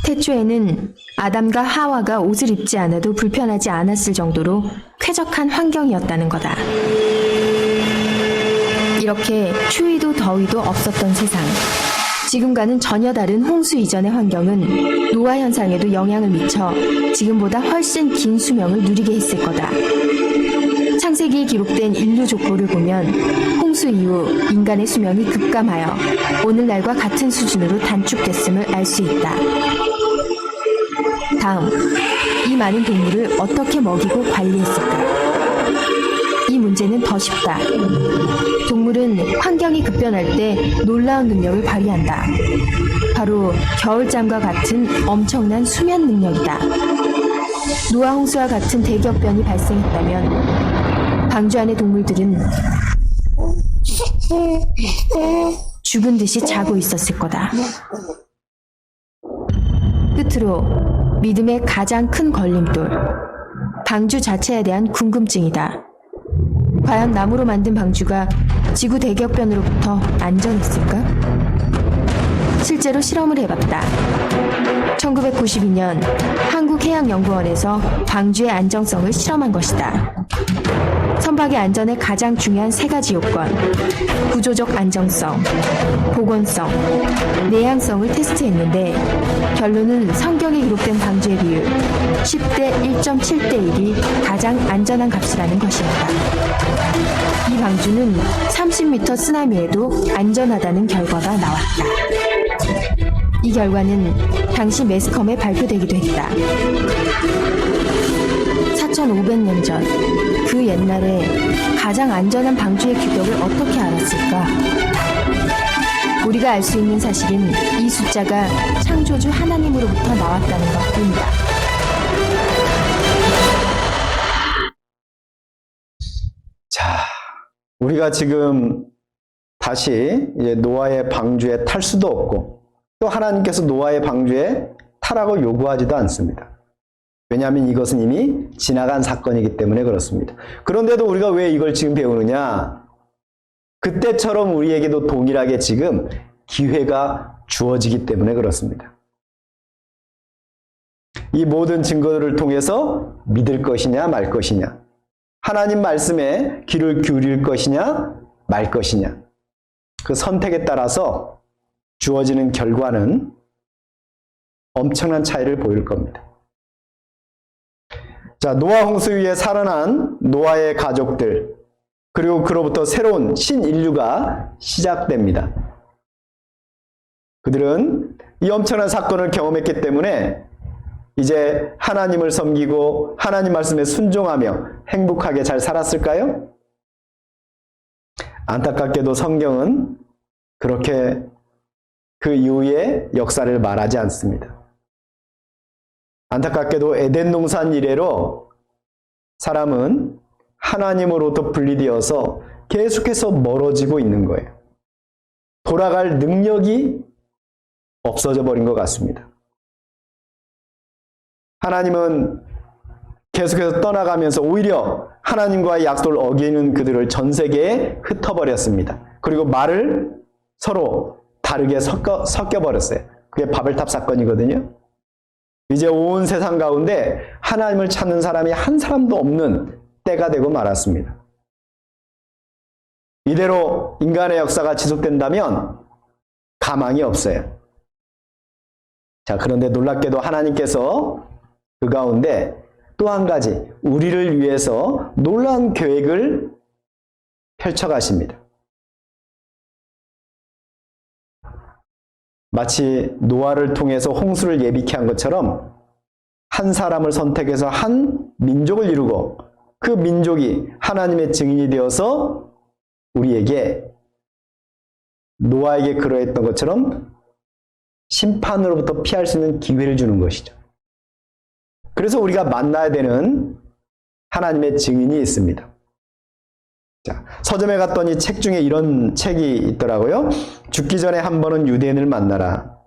태초에는 아담과 하와가 옷을 입지 않아도 불편하지 않았을 정도로 쾌적한 환경이었다는 거다. 이렇게 추위도 더위도 없었던 세상. 지금과는 전혀 다른 홍수 이전의 환경은 노화 현상에도 영향을 미쳐 지금보다 훨씬 긴 수명을 누리게 했을 거다. 창세기에 기록된 인류 족보를 보면 홍수 이후 인간의 수명이 급감하여 오늘날과 같은 수준으로 단축됐음을 알 수 있다. 다음, 이 많은 동물을 어떻게 먹이고 관리했을까? 이 문제는 더 쉽다. 동물은 환경이 급변할 때 놀라운 능력을 발휘한다. 바로 겨울잠과 같은 엄청난 수면 능력이다. 노아 홍수와 같은 대격변이 발생했다면 방주 안의 동물들은 죽은 듯이 자고 있었을 거다. 끝으로 믿음의 가장 큰 걸림돌, 방주 자체에 대한 궁금증이다. 과연 나무로 만든 방주가 지구 대격변으로부터 안전했을까? 실제로 실험을 해봤다. 1992년 한국해양연구원에서 방주의 안정성을 실험한 것이다. 선박의 안전의 가장 중요한 3가지 요건, 구조적 안정성, 복원성, 내향성을 테스트했는데 결론은 성경에 기록된 방주의 비율 10대 1.7대 1이 가장 안전한 값이라는 것입니다. 이 방주는 30m 쓰나미에도 안전하다는 결과가 나왔다. 이 결과는 당시 매스컴에 발표되기도 했다. 4,500년 전, 그 옛날에 가장 안전한 방주의 규격을 어떻게 알았을까? 우리가 알 수 있는 사실은 이 숫자가 창조주 하나님으로부터 나왔다는 것뿐이다. 자, 우리가 지금 다시 이제 노아의 방주에 탈 수도 없고 또 하나님께서 노아의 방주에 타라고 요구하지도 않습니다. 왜냐하면 이것은 이미 지나간 사건이기 때문에 그렇습니다. 그런데도 우리가 왜 이걸 지금 배우느냐? 그때처럼 우리에게도 동일하게 지금 기회가 주어지기 때문에 그렇습니다. 이 모든 증거들을 통해서 믿을 것이냐 말 것이냐, 하나님 말씀에 귀를 기울일 것이냐 말 것이냐, 그 선택에 따라서 주어지는 결과는 엄청난 차이를 보일 겁니다. 자, 노아 홍수 위에 살아난 노아의 가족들, 그리고 그로부터 새로운 신인류가 시작됩니다. 그들은 이 엄청난 사건을 경험했기 때문에 이제 하나님을 섬기고 하나님 말씀에 순종하며 행복하게 잘 살았을까요? 안타깝게도 성경은 그렇게 그 이후의 역사를 말하지 않습니다. 안타깝게도 에덴 동산 이래로 사람은 하나님으로부터 분리되어서 계속해서 멀어지고 있는 거예요. 돌아갈 능력이 없어져 버린 것 같습니다. 하나님은 계속해서 떠나가면서 오히려 하나님과의 약속을 어기는 그들을 전 세계에 흩어버렸습니다. 그리고 말을 서로 다르게 섞여버렸어요. 그게 바벨탑 사건이거든요. 이제 온 세상 가운데 하나님을 찾는 사람이 한 사람도 없는 때가 되고 말았습니다. 이대로 인간의 역사가 지속된다면 가망이 없어요. 자, 그런데 놀랍게도 하나님께서 그 가운데 또 한 가지 우리를 위해서 놀라운 계획을 펼쳐가십니다. 마치 노아를 통해서 홍수를 예비케 한 것처럼 한 사람을 선택해서 한 민족을 이루고 그 민족이 하나님의 증인이 되어서 우리에게 노아에게 그러했던 것처럼 심판으로부터 피할 수 있는 기회를 주는 것이죠. 그래서 우리가 만나야 되는 하나님의 증인이 있습니다. 자, 서점에 갔더니 책 중에 이런 책이 있더라고요. 죽기 전에 한 번은 유대인을 만나라.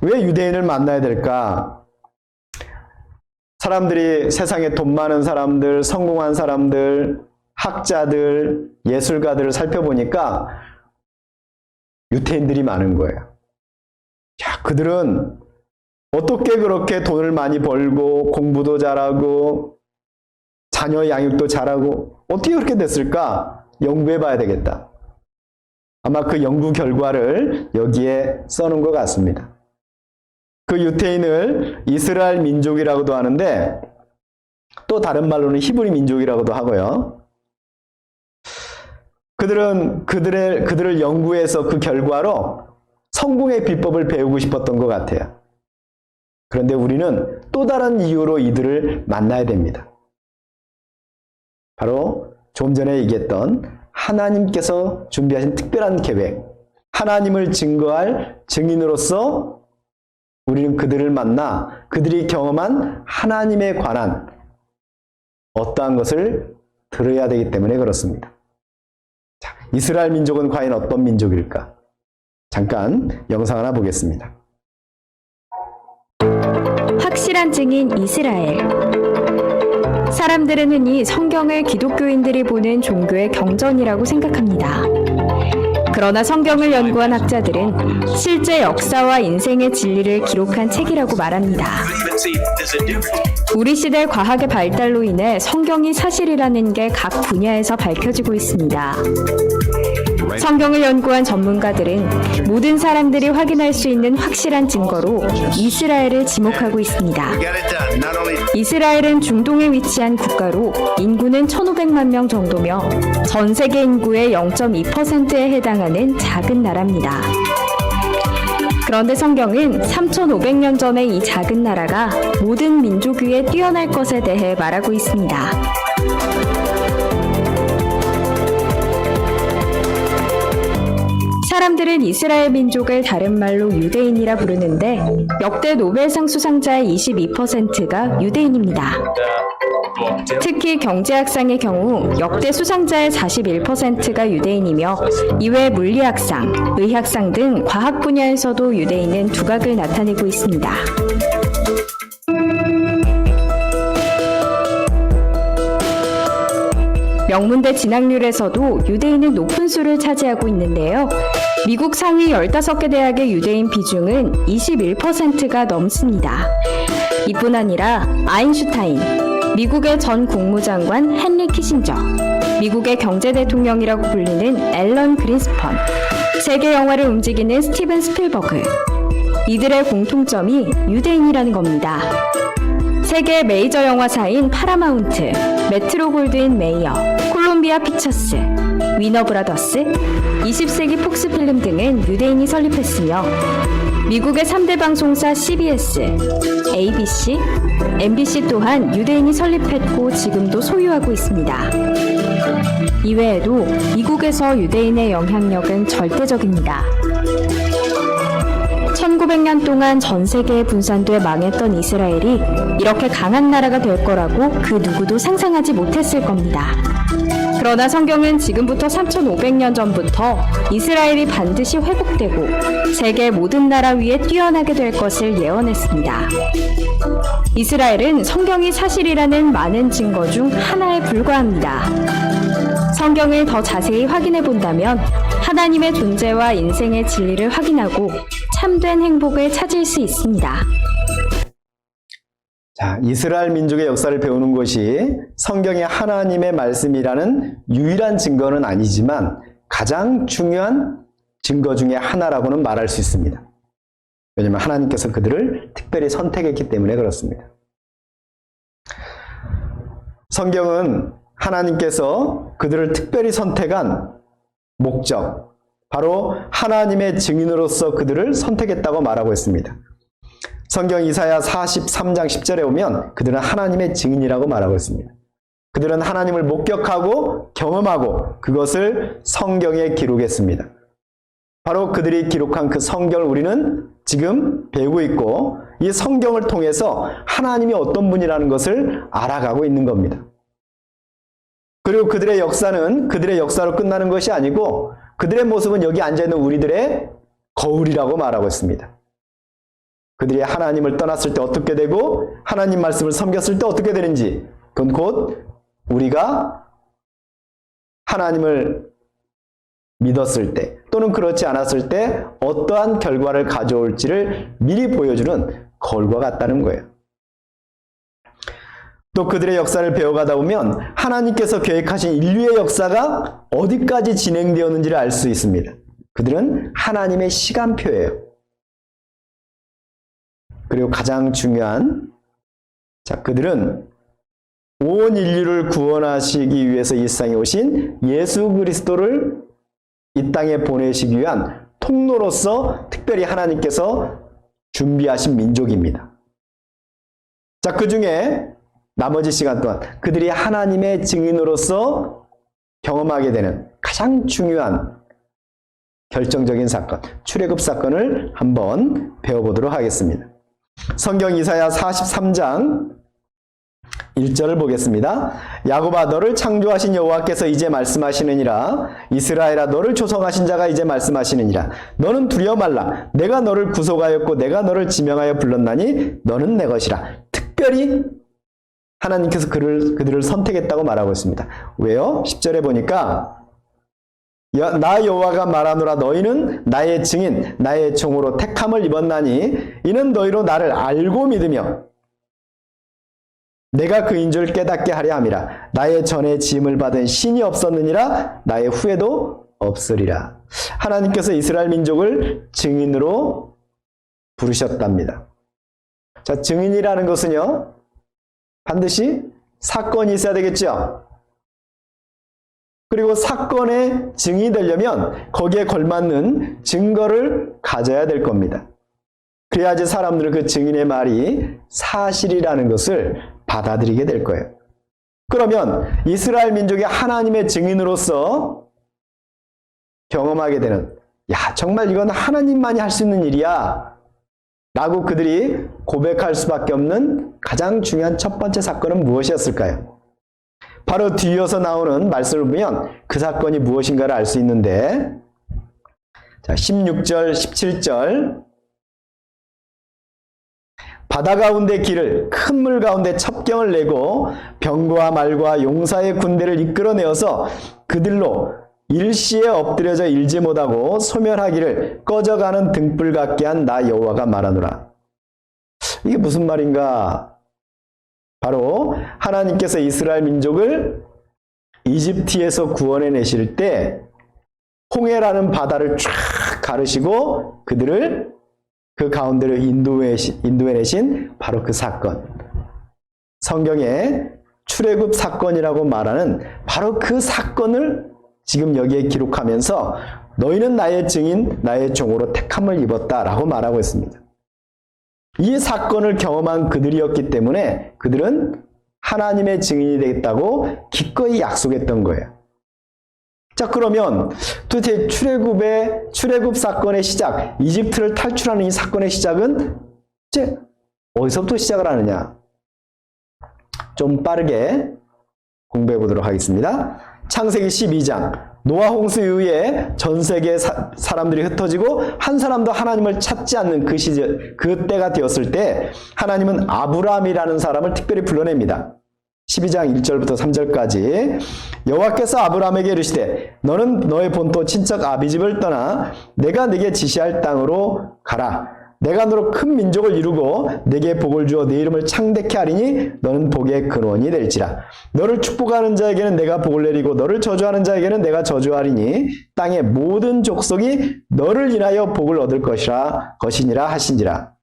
왜 유대인을 만나야 될까? 사람들이 세상에 돈 많은 사람들, 성공한 사람들, 학자들, 예술가들을 살펴보니까 유대인들이 많은 거예요. 야, 그들은 어떻게 그렇게 돈을 많이 벌고 공부도 잘하고 자녀 양육도 잘하고 어떻게 그렇게 됐을까? 연구해 봐야 되겠다. 아마 그 연구 결과를 여기에 써놓은 것 같습니다. 그 유대인을 이스라엘 민족이라고도 하는데 또 다른 말로는 히브리 민족이라고도 하고요. 그들은 그들을 연구해서 그 결과로 성공의 비법을 배우고 싶었던 것 같아요. 그런데 우리는 또 다른 이유로 이들을 만나야 됩니다. 바로 좀 전에 얘기했던 하나님께서 준비하신 특별한 계획, 하나님을 증거할 증인으로서 우리는 그들을 만나 그들이 경험한 하나님에 관한 어떠한 것을 들어야 되기 때문에 그렇습니다. 자, 이스라엘 민족은 과연 어떤 민족일까? 잠깐 영상 하나 보겠습니다. 확실한 증인 이스라엘. 사람들은 흔히 성경을 기독교인들이 보는 종교의 경전이라고 생각합니다. 그러나 성경을 연구한 학자들은 실제 역사와 인생의 진리를 기록한 책이라고 말합니다. 우리 시대 과학의 발달로 인해 성경이 사실이라는 게 각 분야에서 밝혀지고 있습니다. 성경을 연구한 전문가들은 모든 사람들이 확인할 수 있는 확실한 증거로 이스라엘을 지목하고 있습니다. 이스라엘은 중동에 위치한 국가로 인구는 1,500만 명 정도며 전 세계 인구의 0.2%에 해당하는 작은 나라입니다. 그런데 성경은 3,500년 전에 이 작은 나라가 모든 민족 위에 뛰어날 것에 대해 말하고 있습니다. 사람들은 이스라엘 민족을 다른 말로 유대인이라 부르는데 역대 노벨상 수상자의 22%가 유대인입니다. 특히 경제학상의 경우 역대 수상자의 41%가 유대인이며 이외 물리학상, 의학상 등 과학 분야에서도 유대인은 두각을 나타내고 있습니다. 명문대 진학률에서도 유대인은 높은 수를 차지하고 있는데요. 미국 상위 15개 대학의 유대인 비중은 21%가 넘습니다. 이뿐 아니라 아인슈타인, 미국의 전 국무장관 헨리 키신저, 미국의 경제대통령이라고 불리는 앨런 그린스펀, 세계 영화를 움직이는 스티븐 스필버그, 이들의 공통점이 유대인이라는 겁니다. 세계 메이저 영화사인 파라마운트, 메트로 골드윈 메이어, 콜롬비아 픽처스, 위너 브라더스, 20세기 폭스 필름 등은 유대인이 설립했으며 미국의 3대 방송사 CBS, ABC, MBC 또한 유대인이 설립했고 지금도 소유하고 있습니다. 이외에도 미국에서 유대인의 영향력은 절대적입니다. 1900년 동안 전 세계에 분산돼 망했던 이스라엘이 이렇게 강한 나라가 될 거라고 그 누구도 상상하지 못했을 겁니다. 그러나 성경은 지금부터 3,500년 전부터 이스라엘이 반드시 회복되고 세계 모든 나라 위에 뛰어나게 될 것을 예언했습니다. 이스라엘은 성경이 사실이라는 많은 증거 중 하나에 불과합니다. 성경을 더 자세히 확인해 본다면 하나님의 존재와 인생의 진리를 확인하고 참된 행복을 찾을 수 있습니다. 자, 이스라엘 민족의 역사를 배우는 것이 성경의 하나님의 말씀이라는 유일한 증거는 아니지만 가장 중요한 증거 중에 하나라고는 말할 수 있습니다. 왜냐하면 하나님께서 그들을 특별히 선택했기 때문에 그렇습니다. 성경은 하나님께서 그들을 특별히 선택한 목적, 바로 하나님의 증인으로서 그들을 선택했다고 말하고 있습니다. 성경 이사야 43장 10절에 보면 그들은 하나님의 증인이라고 말하고 있습니다. 그들은 하나님을 목격하고 경험하고 그것을 성경에 기록했습니다. 바로 그들이 기록한 그 성경을 우리는 지금 배우고 있고 이 성경을 통해서 하나님이 어떤 분이라는 것을 알아가고 있는 겁니다. 그리고 그들의 역사는 그들의 역사로 끝나는 것이 아니고 그들의 모습은 여기 앉아있는 우리들의 거울이라고 말하고 있습니다. 그들이 하나님을 떠났을 때 어떻게 되고 하나님 말씀을 섬겼을 때 어떻게 되는지 그건 곧 우리가 하나님을 믿었을 때 또는 그렇지 않았을 때 어떠한 결과를 가져올지를 미리 보여주는 거울과 같다는 거예요. 또 그들의 역사를 배워가다 보면 하나님께서 계획하신 인류의 역사가 어디까지 진행되었는지를 알 수 있습니다. 그들은 하나님의 시간표예요. 그리고 가장 중요한 그들은 온 인류를 구원하시기 위해서 이 세상에 오신 예수 그리스도를 이 땅에 보내시기 위한 통로로서 특별히 하나님께서 준비하신 민족입니다. 그 중에 나머지 시간 동안 그들이 하나님의 증인으로서 경험하게 되는 가장 중요한 결정적인 사건, 출애굽 사건을 한번 배워보도록 하겠습니다. 성경 이사야 43장 1절을 보겠습니다. 야곱아 너를 창조하신 여호와께서 이제 말씀하시느니라. 이스라엘아 너를 조성하신 자가 이제 말씀하시느니라. 너는 두려워 말라. 내가 너를 구속하였고 내가 너를 지명하여 불렀나니 너는 내 것이라. 특별히 하나님께서 그들을 선택했다고 말하고 있습니다. 왜요? 10절에 보니까 나 여호와가 말하노라 너희는 나의 증인 나의 종으로 택함을 입었나니 이는 너희로 나를 알고 믿으며 내가 그인 줄 깨닫게 하려 함이라. 나의 전에 지음을 받은 신이 없었느니라 나의 후에도 없으리라. 하나님께서 이스라엘 민족을 증인으로 부르셨답니다. 자, 증인이라는 것은요 반드시 사건이 있어야 되겠죠. 그리고 사건의 증인이 되려면 거기에 걸맞는 증거를 가져야 될 겁니다. 그래야지 사람들은 그 증인의 말이 사실이라는 것을 받아들이게 될 거예요. 그러면 이스라엘 민족이 하나님의 증인으로서 경험하게 되는 정말 이건 하나님만이 할 수 있는 일이야 라고 그들이 고백할 수밖에 없는 가장 중요한 첫 번째 사건은 무엇이었을까요? 바로 뒤이어서 나오는 말씀을 보면 그 사건이 무엇인가를 알 수 있는데 16절, 17절 바다 가운데 길을 큰 물 가운데 첩경을 내고 병과 말과 용사의 군대를 이끌어내어서 그들로 일시에 엎드려져 일지 못하고 소멸하기를 꺼져가는 등불 같게 한 나 여호와가 말하노라. 이게 무슨 말인가? 바로 하나님께서 이스라엘 민족을 이집트에서 구원해내실 때 홍해라는 바다를 쫙 가르시고 그들을 그 가운데를 인도해내신 바로 그 사건, 성경에 출애굽 사건이라고 말하는 바로 그 사건을 지금 여기에 기록하면서 너희는 나의 증인, 나의 종으로 택함을 입었다라고 말하고 있습니다. 이 사건을 경험한 그들이었기 때문에 그들은 하나님의 증인이 되겠다고 기꺼이 약속했던 거예요. 자, 그러면 도대체 출애굽 사건의 시작, 이집트를 탈출하는 이 사건의 시작은 이제 어디서부터 시작을 하느냐? 좀 빠르게 공부해 보도록 하겠습니다. 창세기 12장. 노아 홍수 이후에 전 세계 사람들이 흩어지고 한 사람도 하나님을 찾지 않는 그 시절, 그 때가 되었을 때 하나님은 아브라함이라는 사람을 특별히 불러냅니다. 12장 1절부터 3절까지 여호와께서 아브라함에게 이르시되 너는 너의 본토 친척 아비집을 떠나 내가 네게 지시할 땅으로 가라. 내가 너로 큰 민족을 이루고 네게 복을 주어 네 이름을 창대케 하리니 너는 복의 근원이 될지라. 너를 축복하는 자에게는 내가 복을 내리고 너를 저주하는 자에게는 내가 저주하리니 땅의 모든 족속이 너를 인하여 복을 얻을 것이니라 하신지라.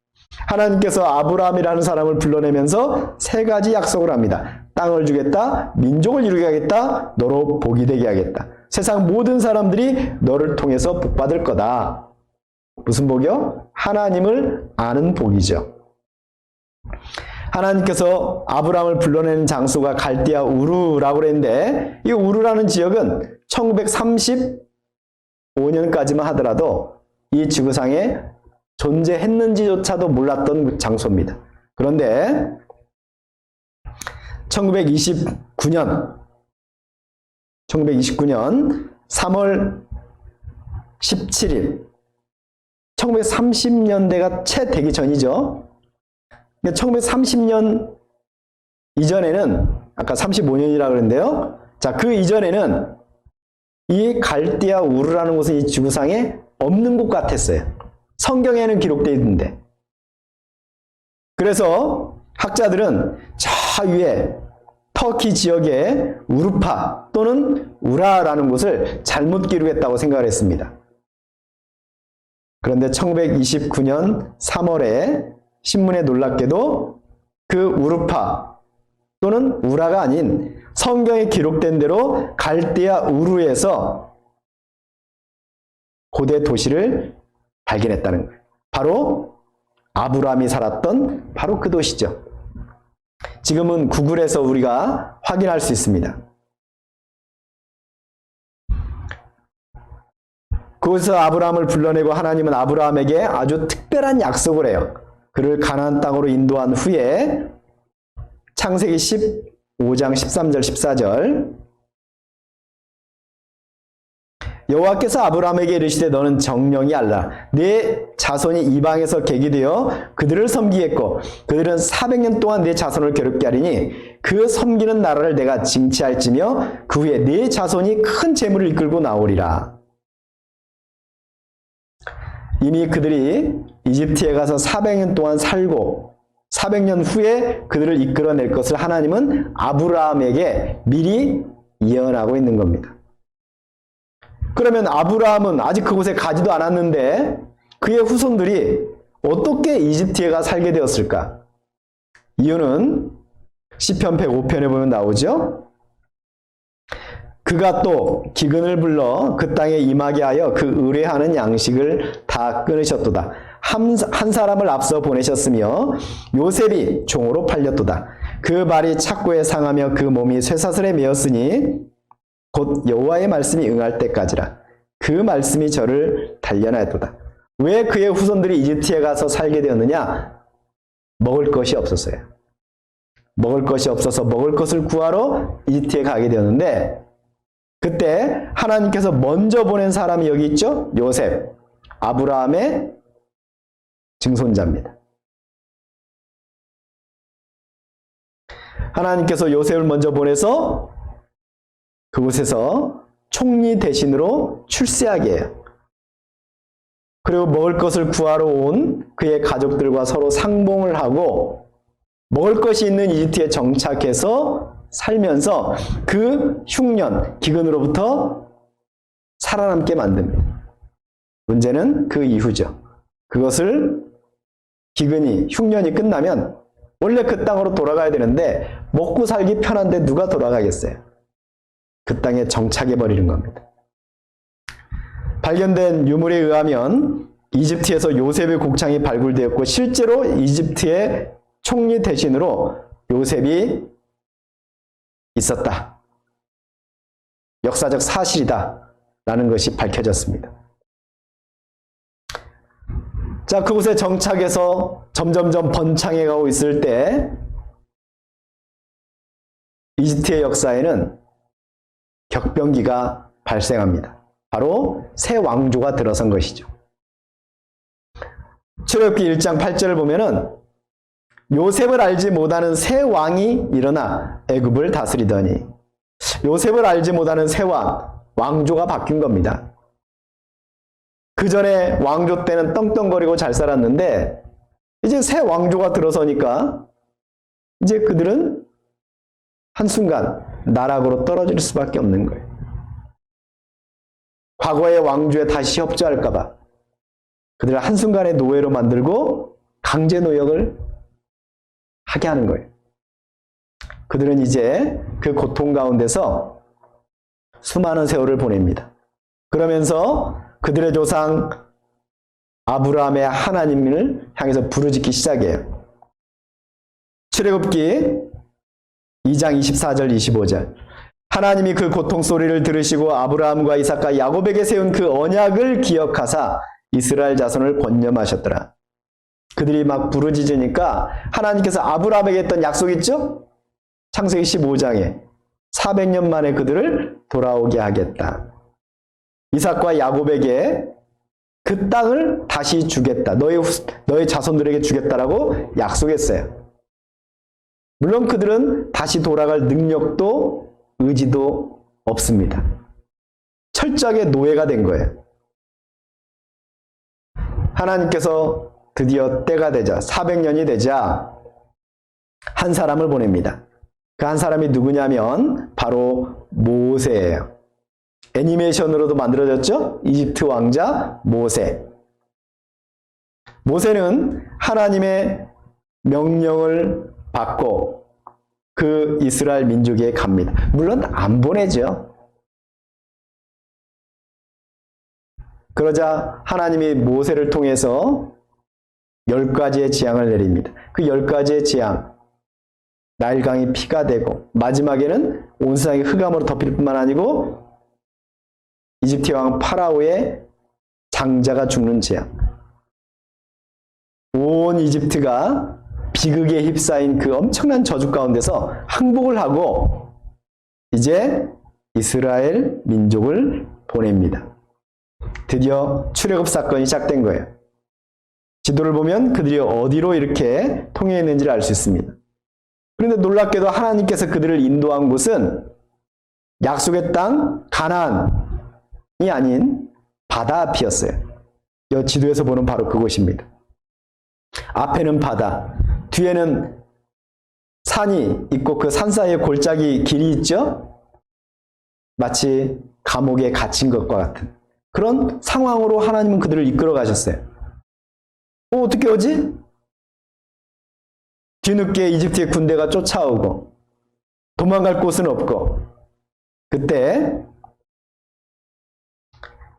하나님께서 아브라함이라는 사람을 불러내면서 세 가지 약속을 합니다. 땅을 주겠다, 민족을 이루게 하겠다, 너로 복이 되게 하겠다. 세상 모든 사람들이 너를 통해서 복받을 거다. 무슨 복이요? 하나님을 아는 복이죠. 하나님께서 아브라함을 불러내는 장소가 갈대아 우르라고 그랬는데 이 우르라는 지역은 1935년까지만 하더라도 이 지구상에 존재했는지조차도 몰랐던 장소입니다. 그런데 1929년 3월 17일 1930년대가 채 되기 전이죠. 1930년 이전에는 아까 35년이라고 그랬는데요. 자, 그 이전에는 이 갈대아 우르라는 곳은 이 지구상에 없는 곳 같았어요. 성경에는 기록되어 있는데. 그래서 학자들은 저 위에 터키 지역의 우르파 또는 우라라는 곳을 잘못 기록했다고 생각을 했습니다. 그런데 1929년 3월에 신문에 놀랍게도 그 우르파 또는 우라가 아닌 성경에 기록된 대로 갈대아 우르에서 고대 도시를 발견했다는 거예요. 바로 아브라함이 살았던 바로 그 도시죠. 지금은 구글에서 우리가 확인할 수 있습니다. 그곳에서 아브라함을 불러내고 하나님은 아브라함에게 아주 특별한 약속을 해요. 그를 가나안 땅으로 인도한 후에 창세기 15장 13절 14절 여호와께서 아브라함에게 이르시되 너는 정령이 알라. 내 자손이 이방에서 객이 되어 그들을 섬기겠고 그들은 400년 동안 내 자손을 괴롭게 하리니 그 섬기는 나라를 내가 징치할지며 그 후에 내 자손이 큰 재물을 이끌고 나오리라. 이미 그들이 이집트에 가서 400년 동안 살고 400년 후에 그들을 이끌어낼 것을 하나님은 아브라함에게 미리 예언하고 있는 겁니다. 그러면 아브라함은 아직 그곳에 가지도 않았는데 그의 후손들이 어떻게 이집트에 가 살게 되었을까? 이유는 시편 105편에 보면 나오죠. 그가 또 기근을 불러 그 땅에 임하게 하여 그 의뢰하는 양식을 다 끊으셨도다. 한 사람을 앞서 보내셨으며 요셉이 종으로 팔렸도다. 그 발이 착고에 상하며 그 몸이 쇠사슬에 매었으니 곧 여호와의 말씀이 응할 때까지라. 그 말씀이 저를 단련하였도다. 왜 그의 후손들이 이집트에 가서 살게 되었느냐? 먹을 것이 없었어요. 먹을 것이 없어서 먹을 것을 구하러 이집트에 가게 되었는데 그때 하나님께서 먼저 보낸 사람이 여기 있죠? 요셉, 아브라함의 증손자입니다. 하나님께서 요셉을 먼저 보내서 그곳에서 총리 대신으로 출세하게 해요. 그리고 먹을 것을 구하러 온 그의 가족들과 서로 상봉을 하고 먹을 것이 있는 이집트에 정착해서 살면서 그 흉년, 기근으로부터 살아남게 만듭니다. 문제는 그 이후죠. 그것을 기근이, 흉년이 끝나면 원래 그 땅으로 돌아가야 되는데 먹고 살기 편한데 누가 돌아가겠어요? 그 땅에 정착해버리는 겁니다. 발견된 유물에 의하면 이집트에서 요셉의 곡창이 발굴되었고 실제로 이집트의 총리 대신으로 요셉이 있었다. 역사적 사실이다. 라는 것이 밝혀졌습니다. 자, 그곳에 정착해서 점점점 번창해 가고 있을 때 이집트의 역사에는 격변기가 발생합니다. 바로 새 왕조가 들어선 것이죠. 출애굽기 1장 8절을 보면은 요셉을 알지 못하는 새 왕이 일어나 애굽을 다스리더니 요셉을 알지 못하는 새 왕조가 바뀐 겁니다. 그 전에 왕조 때는 떵떵거리고 잘 살았는데 이제 새 왕조가 들어서니까 이제 그들은 한순간 나락으로 떨어질 수밖에 없는 거예요. 과거의 왕조에 다시 협조할까 봐 그들을 한순간에 노예로 만들고 강제 노역을 하게 하는 거예요. 그들은 이제 그 고통 가운데서 수많은 세월을 보냅니다. 그러면서 그들의 조상 아브라함의 하나님을 향해서 부르짖기 시작해요. 출애굽기 2장 24절 25절. 하나님이 그 고통 소리를 들으시고 아브라함과 이삭과 야곱에게 세운 그 언약을 기억하사 이스라엘 자손을 권념하셨더라. 그들이 막 부르짖으니까 하나님께서 아브라함에게 했던 약속 있죠? 창세기 15장에 400년 만에 그들을 돌아오게 하겠다. 이삭과 야곱에게 그 땅을 다시 주겠다. 너의 자손들에게 주겠다라고 약속했어요. 물론 그들은 다시 돌아갈 능력도 의지도 없습니다. 철저하게 노예가 된 거예요. 하나님께서 드디어 때가 되자 400년이 되자 한 사람을 보냅니다. 그 한 사람이 누구냐면 바로 모세예요. 애니메이션으로도 만들어졌죠? 이집트 왕자 모세. 모세는 하나님의 명령을 받고 그 이스라엘 민족에 갑니다. 물론 안 보내죠. 그러자 하나님이 모세를 통해서 10가지의 재앙을 내립니다. 그 10가지의 재앙, 나일강이 피가 되고 마지막에는 온 세상이 흑암으로 덮일 뿐만 아니고 이집트 왕 파라오의 장자가 죽는 재앙. 온 이집트가 비극에 휩싸인 그 엄청난 저주 가운데서 항복을 하고 이제 이스라엘 민족을 보냅니다. 드디어 출애굽 사건이 시작된 거예요. 지도를 보면 그들이 어디로 이렇게 통해 있는지를 알 수 있습니다. 그런데 놀랍게도 하나님께서 그들을 인도한 곳은 약속의 땅 가나안이 아닌 바다 앞이었어요. 이 지도에서 보는 바로 그곳입니다. 앞에는 바다, 뒤에는 산이 있고 그 산 사이에 골짜기 길이 있죠? 마치 감옥에 갇힌 것과 같은 그런 상황으로 하나님은 그들을 이끌어 가셨어요. 어떻게 오지? 뒤늦게 이집트의 군대가 쫓아오고 도망갈 곳은 없고 그때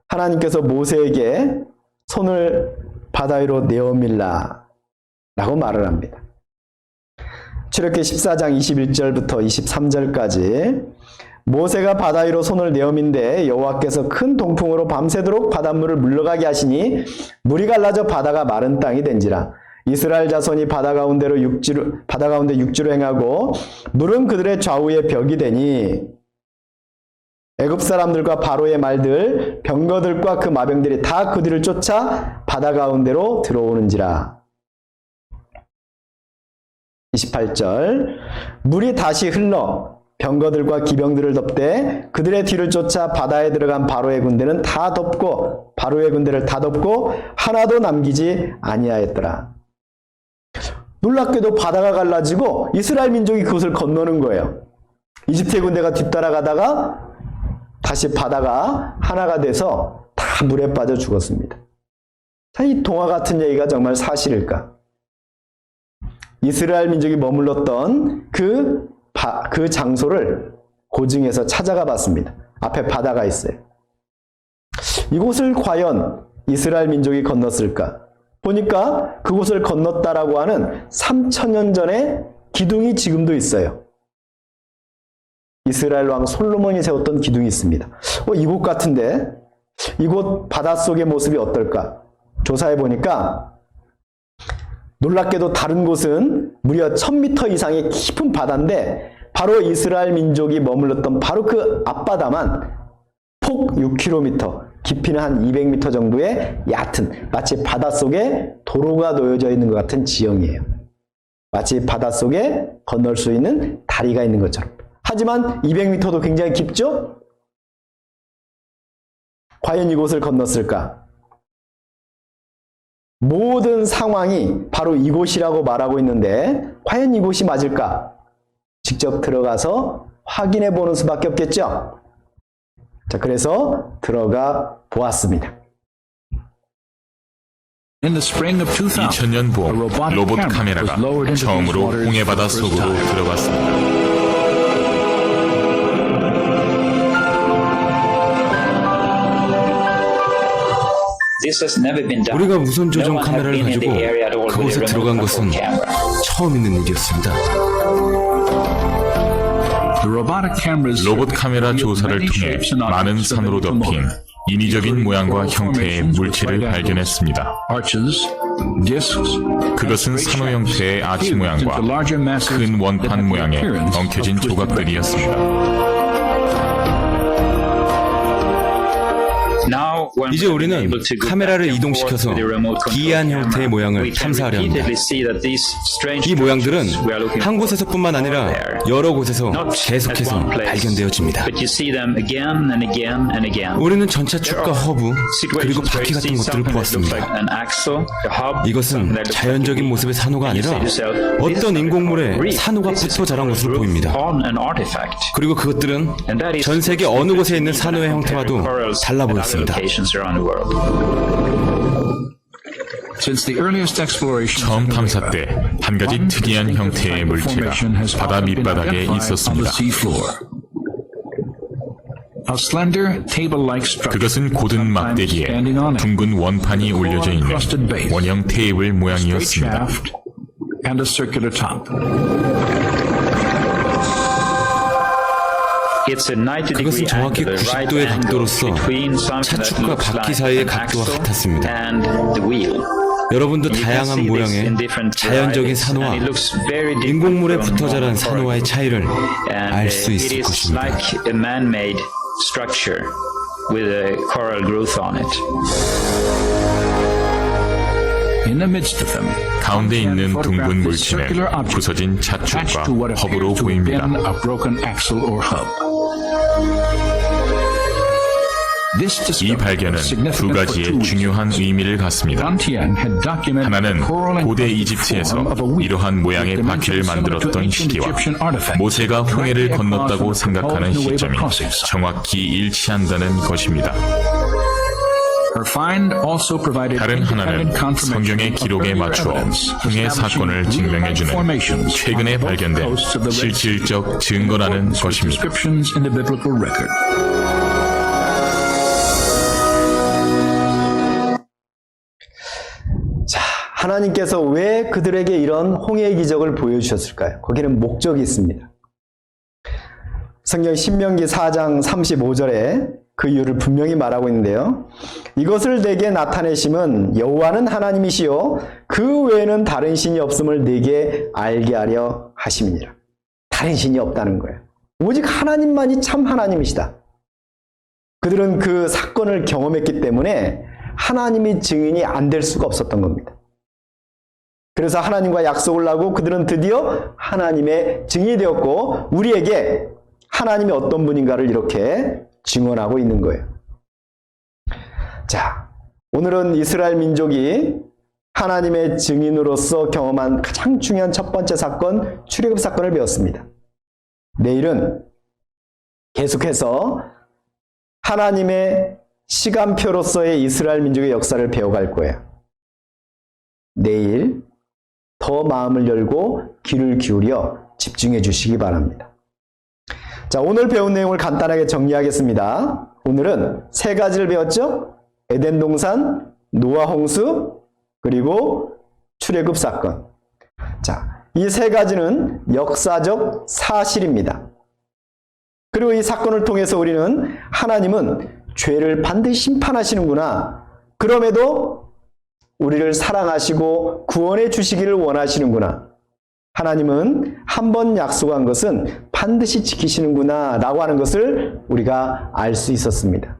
하나님께서 모세에게 손을 바다 위로 내어밀라 라고 말을 합니다. 출애굽기 14장 21절부터 23절까지 모세가 바다 위로 손을 내어민데 여호와께서 큰 동풍으로 밤새도록 바닷물을 물러가게 하시니 물이 갈라져 바다가 마른 땅이 된지라. 이스라엘 자손이 바다 가운데 육지로 행하고 물은 그들의 좌우에 벽이 되니 애굽 사람들과 바로의 말들 병거들과 그 마병들이 다 그 뒤를 쫓아 바다 가운데로 들어오는지라. 28절 물이 다시 흘러 병거들과 기병들을 덮되 그들의 뒤를 쫓아 바다에 들어간 바로의 군대는 다 덮고 바로의 군대를 다 덮고 하나도 남기지 아니하였더라. 놀랍게도 바다가 갈라지고 이스라엘 민족이 그것을 건너는 거예요. 이집트의 군대가 뒤따라가다가 다시 바다가 하나가 돼서 다 물에 빠져 죽었습니다. 자, 이 동화 같은 얘기가 정말 사실일까? 이스라엘 민족이 머물렀던 그 장소를 고증해서 찾아가 봤습니다. 앞에 바다가 있어요. 이곳을 과연 이스라엘 민족이 건넜을까? 보니까 그곳을 건넜다라고 하는 3000년 전의 기둥이 지금도 있어요. 이스라엘 왕 솔로몬이 세웠던 기둥이 있습니다. 이곳 같은데 이곳 바닷속의 모습이 어떨까? 조사해 보니까 놀랍게도 다른 곳은 무려 1000m 이상의 깊은 바다인데 바로 이스라엘 민족이 머물렀던 바로 그 앞바다만 폭 6km, 깊이는 한 200m 정도의 얕은 마치 바닷속에 도로가 놓여져 있는 것 같은 지형이에요. 마치 바닷속에 건널 수 있는 다리가 있는 것처럼. 하지만 200m도 굉장히 깊죠? 과연 이곳을 건넜을까? 모든 상황이 바로 이곳이라고 말하고 있는데 과연 이곳이 맞을까? 직접 들어가서 확인해 보는 수밖에 없겠죠? 자, 그래서 들어가 보았습니다. 2000년 봄 로봇 카메라가 처음으로 홍해바다 속으로 들어갔습니다. 우리가 무선 조정 카메라를 가지고 그곳에 들어간 것은 처음 있는 일이었습니다. 로봇 카메라 조사를 통해 많은 산으로 덮인 인위적인 모양과 형태의 물체를 발견했습니다. 그것은 산호 형태의 아치 모양과 큰 원판 모양의 엉켜진 조각들이었습니다. 이제 우리는 카메라를 이동시켜서 기이한 형태의 모양을 탐사하려 합니다. 이 모양들은 한 곳에서뿐만 아니라 여러 곳에서 계속해서 발견되어집니다. 우리는 전차축과 허브 그리고 바퀴 같은 것들을 보았습니다. 이것은 자연적인 모습의 산호가 아니라 어떤 인공물에 산호가 붙어 자란 것으로 보입니다. 그리고 그것들은 전 세계 어느 곳에 있는 산호의 형태와도 달라 보였습니다. 처음 탐사 때 한 가지 특이한 형태의 물체가 바다 밑바닥에 있었습니다. 그것은 고든 막대기에 둥근 원판이 올려져 있는 원형 테이블 모양이었습니다. 그것은 정확히 90도의 각도로서 차축과 바퀴 사이의 각도와 같았습니다. 여러분도 다양한 모양의 자연적인 산호와 인공물에 붙어 자란 산호와의 차이를 알 수 있을 것입니다. 가운데 있는 둥근 물체는 부서진 차축과 허브로 보입니다. 이 발견은 두 가지의 중요한 의미를 갖습니다. 하나는 고대 이집트에서 이러한 모양의 바퀴를 만들었던 시기와 모세가 홍해를 건넜다고 생각하는 시점이 정확히 일치한다는 것입니다. 다른 하나는 성경의 기록에 맞추어 홍해 사건을 증명해주는 최근에 발견된 실질적 증거라는 것입니다. 자, 하나님께서 왜 그들에게 이런 홍해의 기적을 보여주셨을까요? 거기는 목적이 있습니다. 성경 신명기 4장 35절에 그 이유를 분명히 말하고 있는데요. 이것을 내게 나타내심은 여호와는 하나님이시요 그 외에는 다른 신이 없음을 내게 알게 하려 하심이니라. 다른 신이 없다는 거예요. 오직 하나님만이 참 하나님이시다. 그들은 그 사건을 경험했기 때문에 하나님이 증인이 안 될 수가 없었던 겁니다. 그래서 하나님과 약속을 하고 그들은 드디어 하나님의 증인이 되었고 우리에게 하나님이 어떤 분인가를 이렇게 증언하고 있는 거예요. 자, 오늘은 이스라엘 민족이 하나님의 증인으로서 경험한 가장 중요한 첫 번째 사건, 출애굽 사건을 배웠습니다. 내일은 계속해서 하나님의 시간표로서의 이스라엘 민족의 역사를 배워갈 거예요. 내일 더 마음을 열고 귀를 기울여 집중해 주시기 바랍니다. 자, 오늘 배운 내용을 간단하게 정리하겠습니다. 오늘은 세 가지를 배웠죠? 에덴 동산, 노아 홍수, 그리고 출애굽 사건. 자, 이 세 가지는 역사적 사실입니다. 그리고 이 사건을 통해서 우리는 하나님은 죄를 반드시 심판하시는구나. 그럼에도 우리를 사랑하시고 구원해 주시기를 원하시는구나. 하나님은 한 번 약속한 것은 반드시 지키시는구나 라고 하는 것을 우리가 알 수 있었습니다.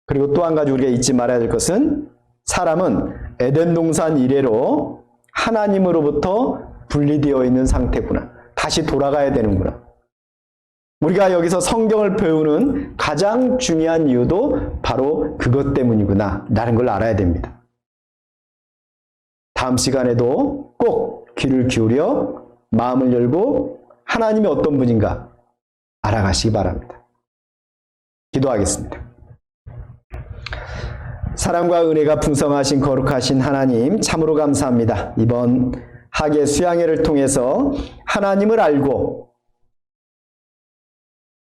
그리고 또 한 가지 우리가 잊지 말아야 될 것은 사람은 에덴 동산 이래로 하나님으로부터 분리되어 있는 상태구나. 다시 돌아가야 되는구나. 우리가 여기서 성경을 배우는 가장 중요한 이유도 바로 그것 때문이구나 라는 걸 알아야 됩니다. 다음 시간에도 꼭 귀를 기울여 마음을 열고 하나님이 어떤 분인가 알아가시기 바랍니다. 기도하겠습니다. 사랑과 은혜가 풍성하신 거룩하신 하나님 참으로 감사합니다. 이번 학예 수양회를 통해서 하나님을 알고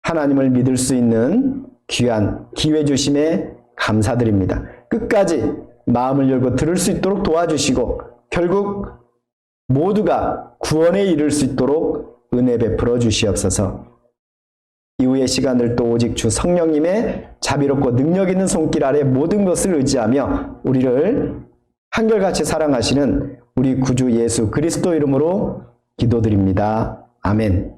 하나님을 믿을 수 있는 귀한 기회 주심에 감사드립니다. 끝까지 마음을 열고 들을 수 있도록 도와주시고 결국 모두가 구원에 이를 수 있도록 은혜 베풀어 주시옵소서. 이후의 시간을 또 오직 주 성령님의 자비롭고 능력 있는 손길 아래 모든 것을 의지하며 우리를 한결같이 사랑하시는 우리 구주 예수 그리스도 이름으로 기도드립니다. 아멘.